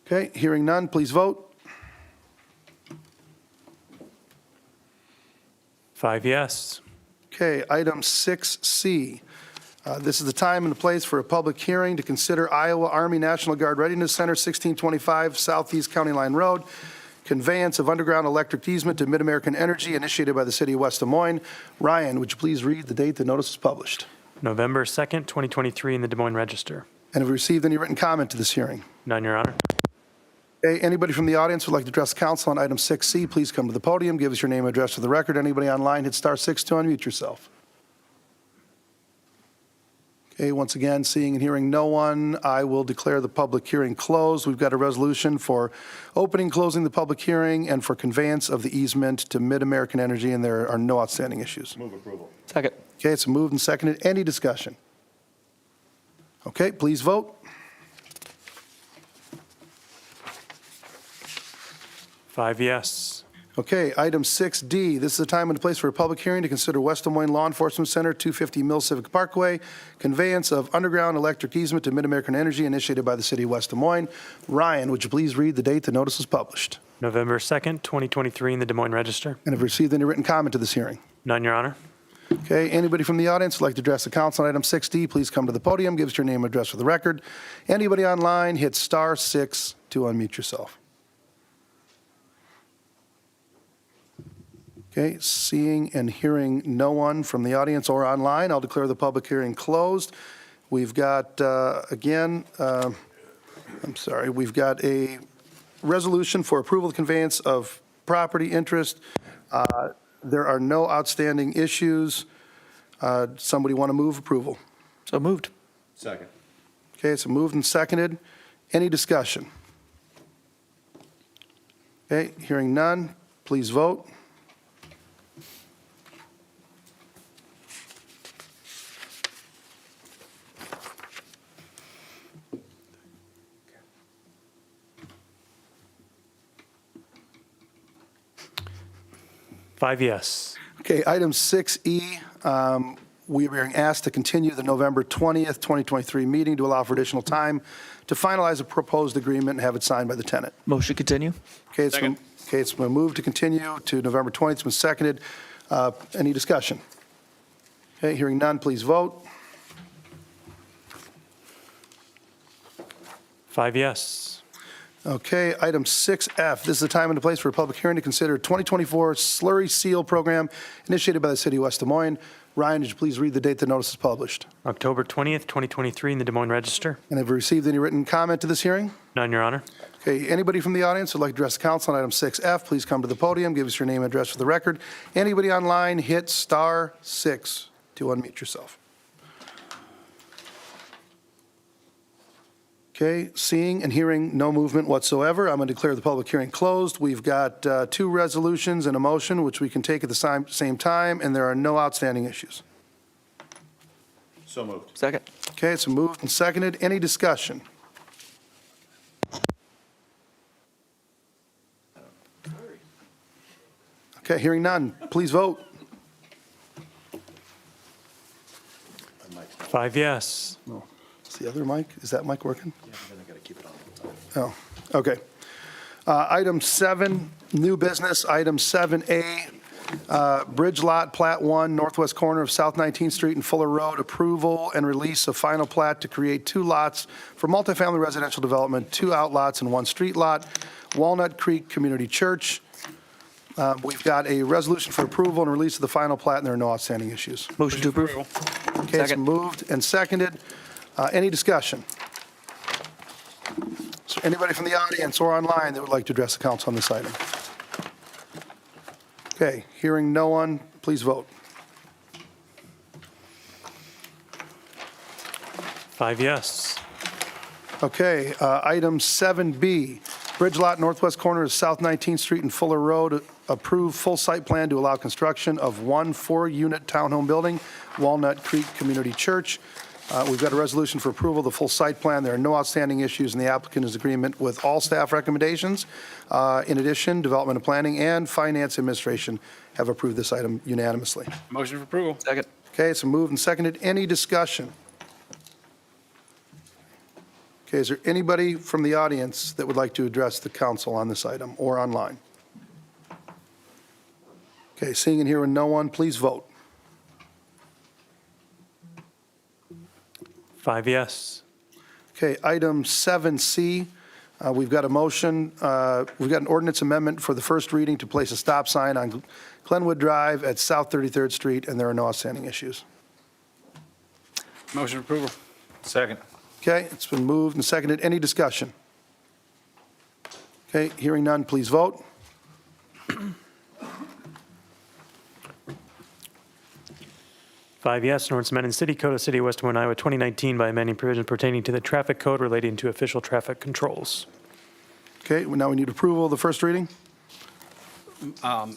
Okay, hearing none, please vote. Five yes. Okay, item 6C. This is the time and the place for a public hearing to consider Iowa Army National Guard Readiness Center, 1625 Southeast County Line Road, conveyance of underground electric easement to Mid-American Energy initiated by the City of West Des Moines. Ryan, would you please read the date the notice was published? November 2nd, 2023, in the Des Moines Register. And have you received any written comment to this hearing? None, Your Honor. Okay, anybody from the audience would like to address council on item 6C, please come to the podium, give us your name and address for the record. Anybody online, hit *6 to unmute yourself. Okay, once again, seeing and hearing no one, I will declare the public hearing closed. We've got a resolution for opening, closing the public hearing, and for conveyance of the easement to Mid-American Energy, and there are no outstanding issues. Move approval. Second. Okay, it's moved and seconded. Any discussion? Okay, please vote. Five yes. Okay, item 6D, this is the time and place for a public hearing to consider West Des Moines Law Enforcement Center, 250 Mill Civic Parkway, conveyance of underground electric easement to Mid-American Energy initiated by the City of West Des Moines. Ryan, would you please read the date the notice was published? November 2nd, 2023, in the Des Moines Register. And have you received any written comment to this hearing? None, Your Honor. Okay, anybody from the audience would like to address the council on item 6D, please come to the podium, give us your name and address for the record. Anybody online, hit *6 to unmute yourself. Okay, seeing and hearing no one from the audience or online, I'll declare the public hearing closed. We've got, we've got a resolution for approval of conveyance of property interest. There are no outstanding issues. Somebody want to move approval? So moved. Second. Okay, it's moved and seconded. Any discussion? Okay, hearing none, please vote. Five yes. Okay, item 6E, we are being asked to continue the November 20th, 2023 meeting to allow for additional time to finalize a proposed agreement and have it signed by the tenant. Motion continue. Okay, it's been moved to continue to November 20th. It's been seconded. Any discussion? Okay, hearing none, please vote. Five yes. Okay, item 6F, this is the time and the place for a public hearing to consider 2024 slurry seal program initiated by the City of West Des Moines. Ryan, would you please read the date the notice is published? October 20th, 2023, in the Des Moines Register. And have you received any written comment to this hearing? None, Your Honor. Okay, anybody from the audience who would like to address the council on item 6F, please come to the podium, give us your name and address for the record. Anybody online, hit *6 to unmute yourself. Okay, seeing and hearing no movement whatsoever, I'm going to declare the public hearing closed. We've got two resolutions and a motion, which we can take at the same time, and there are no outstanding issues. So moved. Second. Okay, it's moved and seconded. Any discussion? Okay, hearing none. Please vote. 5 yes. Is the other mic, is that mic working? Oh, okay. Item 7, new business. Item 7A, Bridge Lot Plat 1, northwest corner of South 19th Street and Fuller Road, approval and release of final plat to create 2 lots for multifamily residential development, 2 outlots and 1 street lot, Walnut Creek Community Church. We've got a resolution for approval and release of the final plat, and there are no outstanding issues. Motion to approve. Okay, it's Second. moved and seconded. Any discussion? Is there anybody from the audience or online that would like to address the council on this item? Okay, hearing no one, please vote. 5 yes. Okay, item 7B, Bridge Lot northwest corner of South 19th Street and Fuller Road, approve full site plan to allow construction of 1 4-unit townhome building, Walnut Creek Community Church. We've got a resolution for approval of the full site plan. There are no outstanding issues, and the applicant is in agreement with all staff recommendations. In addition, Development and Planning and Finance Administration have approved this item unanimously. Motion for approval. Second. Okay, it's moved and seconded. Any discussion? Okay, is there anybody from the audience that would like to address the council on this item or online? Okay, seeing and hearing no one, please vote. 5 yes. Okay, item 7C, we've got a motion, we've got an ordinance amendment for the first reading to place a stop sign on Glenwood Drive at South 33rd Street, and there are no outstanding issues. Motion for approval. Second. Okay, it's been moved and seconded. Any discussion? Okay, hearing none, please vote. 5 yes, an ordinance amending City Code of City of West Des Moines, Iowa, 2019 by amending provisions pertaining to the traffic code relating to official traffic controls. Okay, well, now we need approval of the first reading.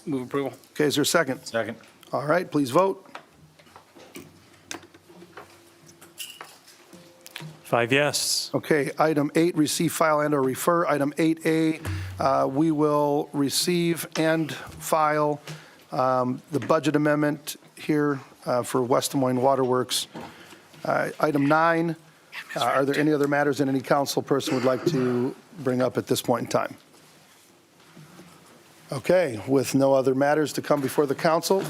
Move approval. Okay, is there a second? Second. All right, please vote. 5 yes. Okay, item 8, receive, file, and/or refer. Item 8A, we will receive and file the budget amendment here for West Des Moines Waterworks. Item 9, are there any other matters that any council person would like to bring up at this point in time? Okay, with no other matters to come before the council,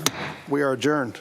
we are adjourned.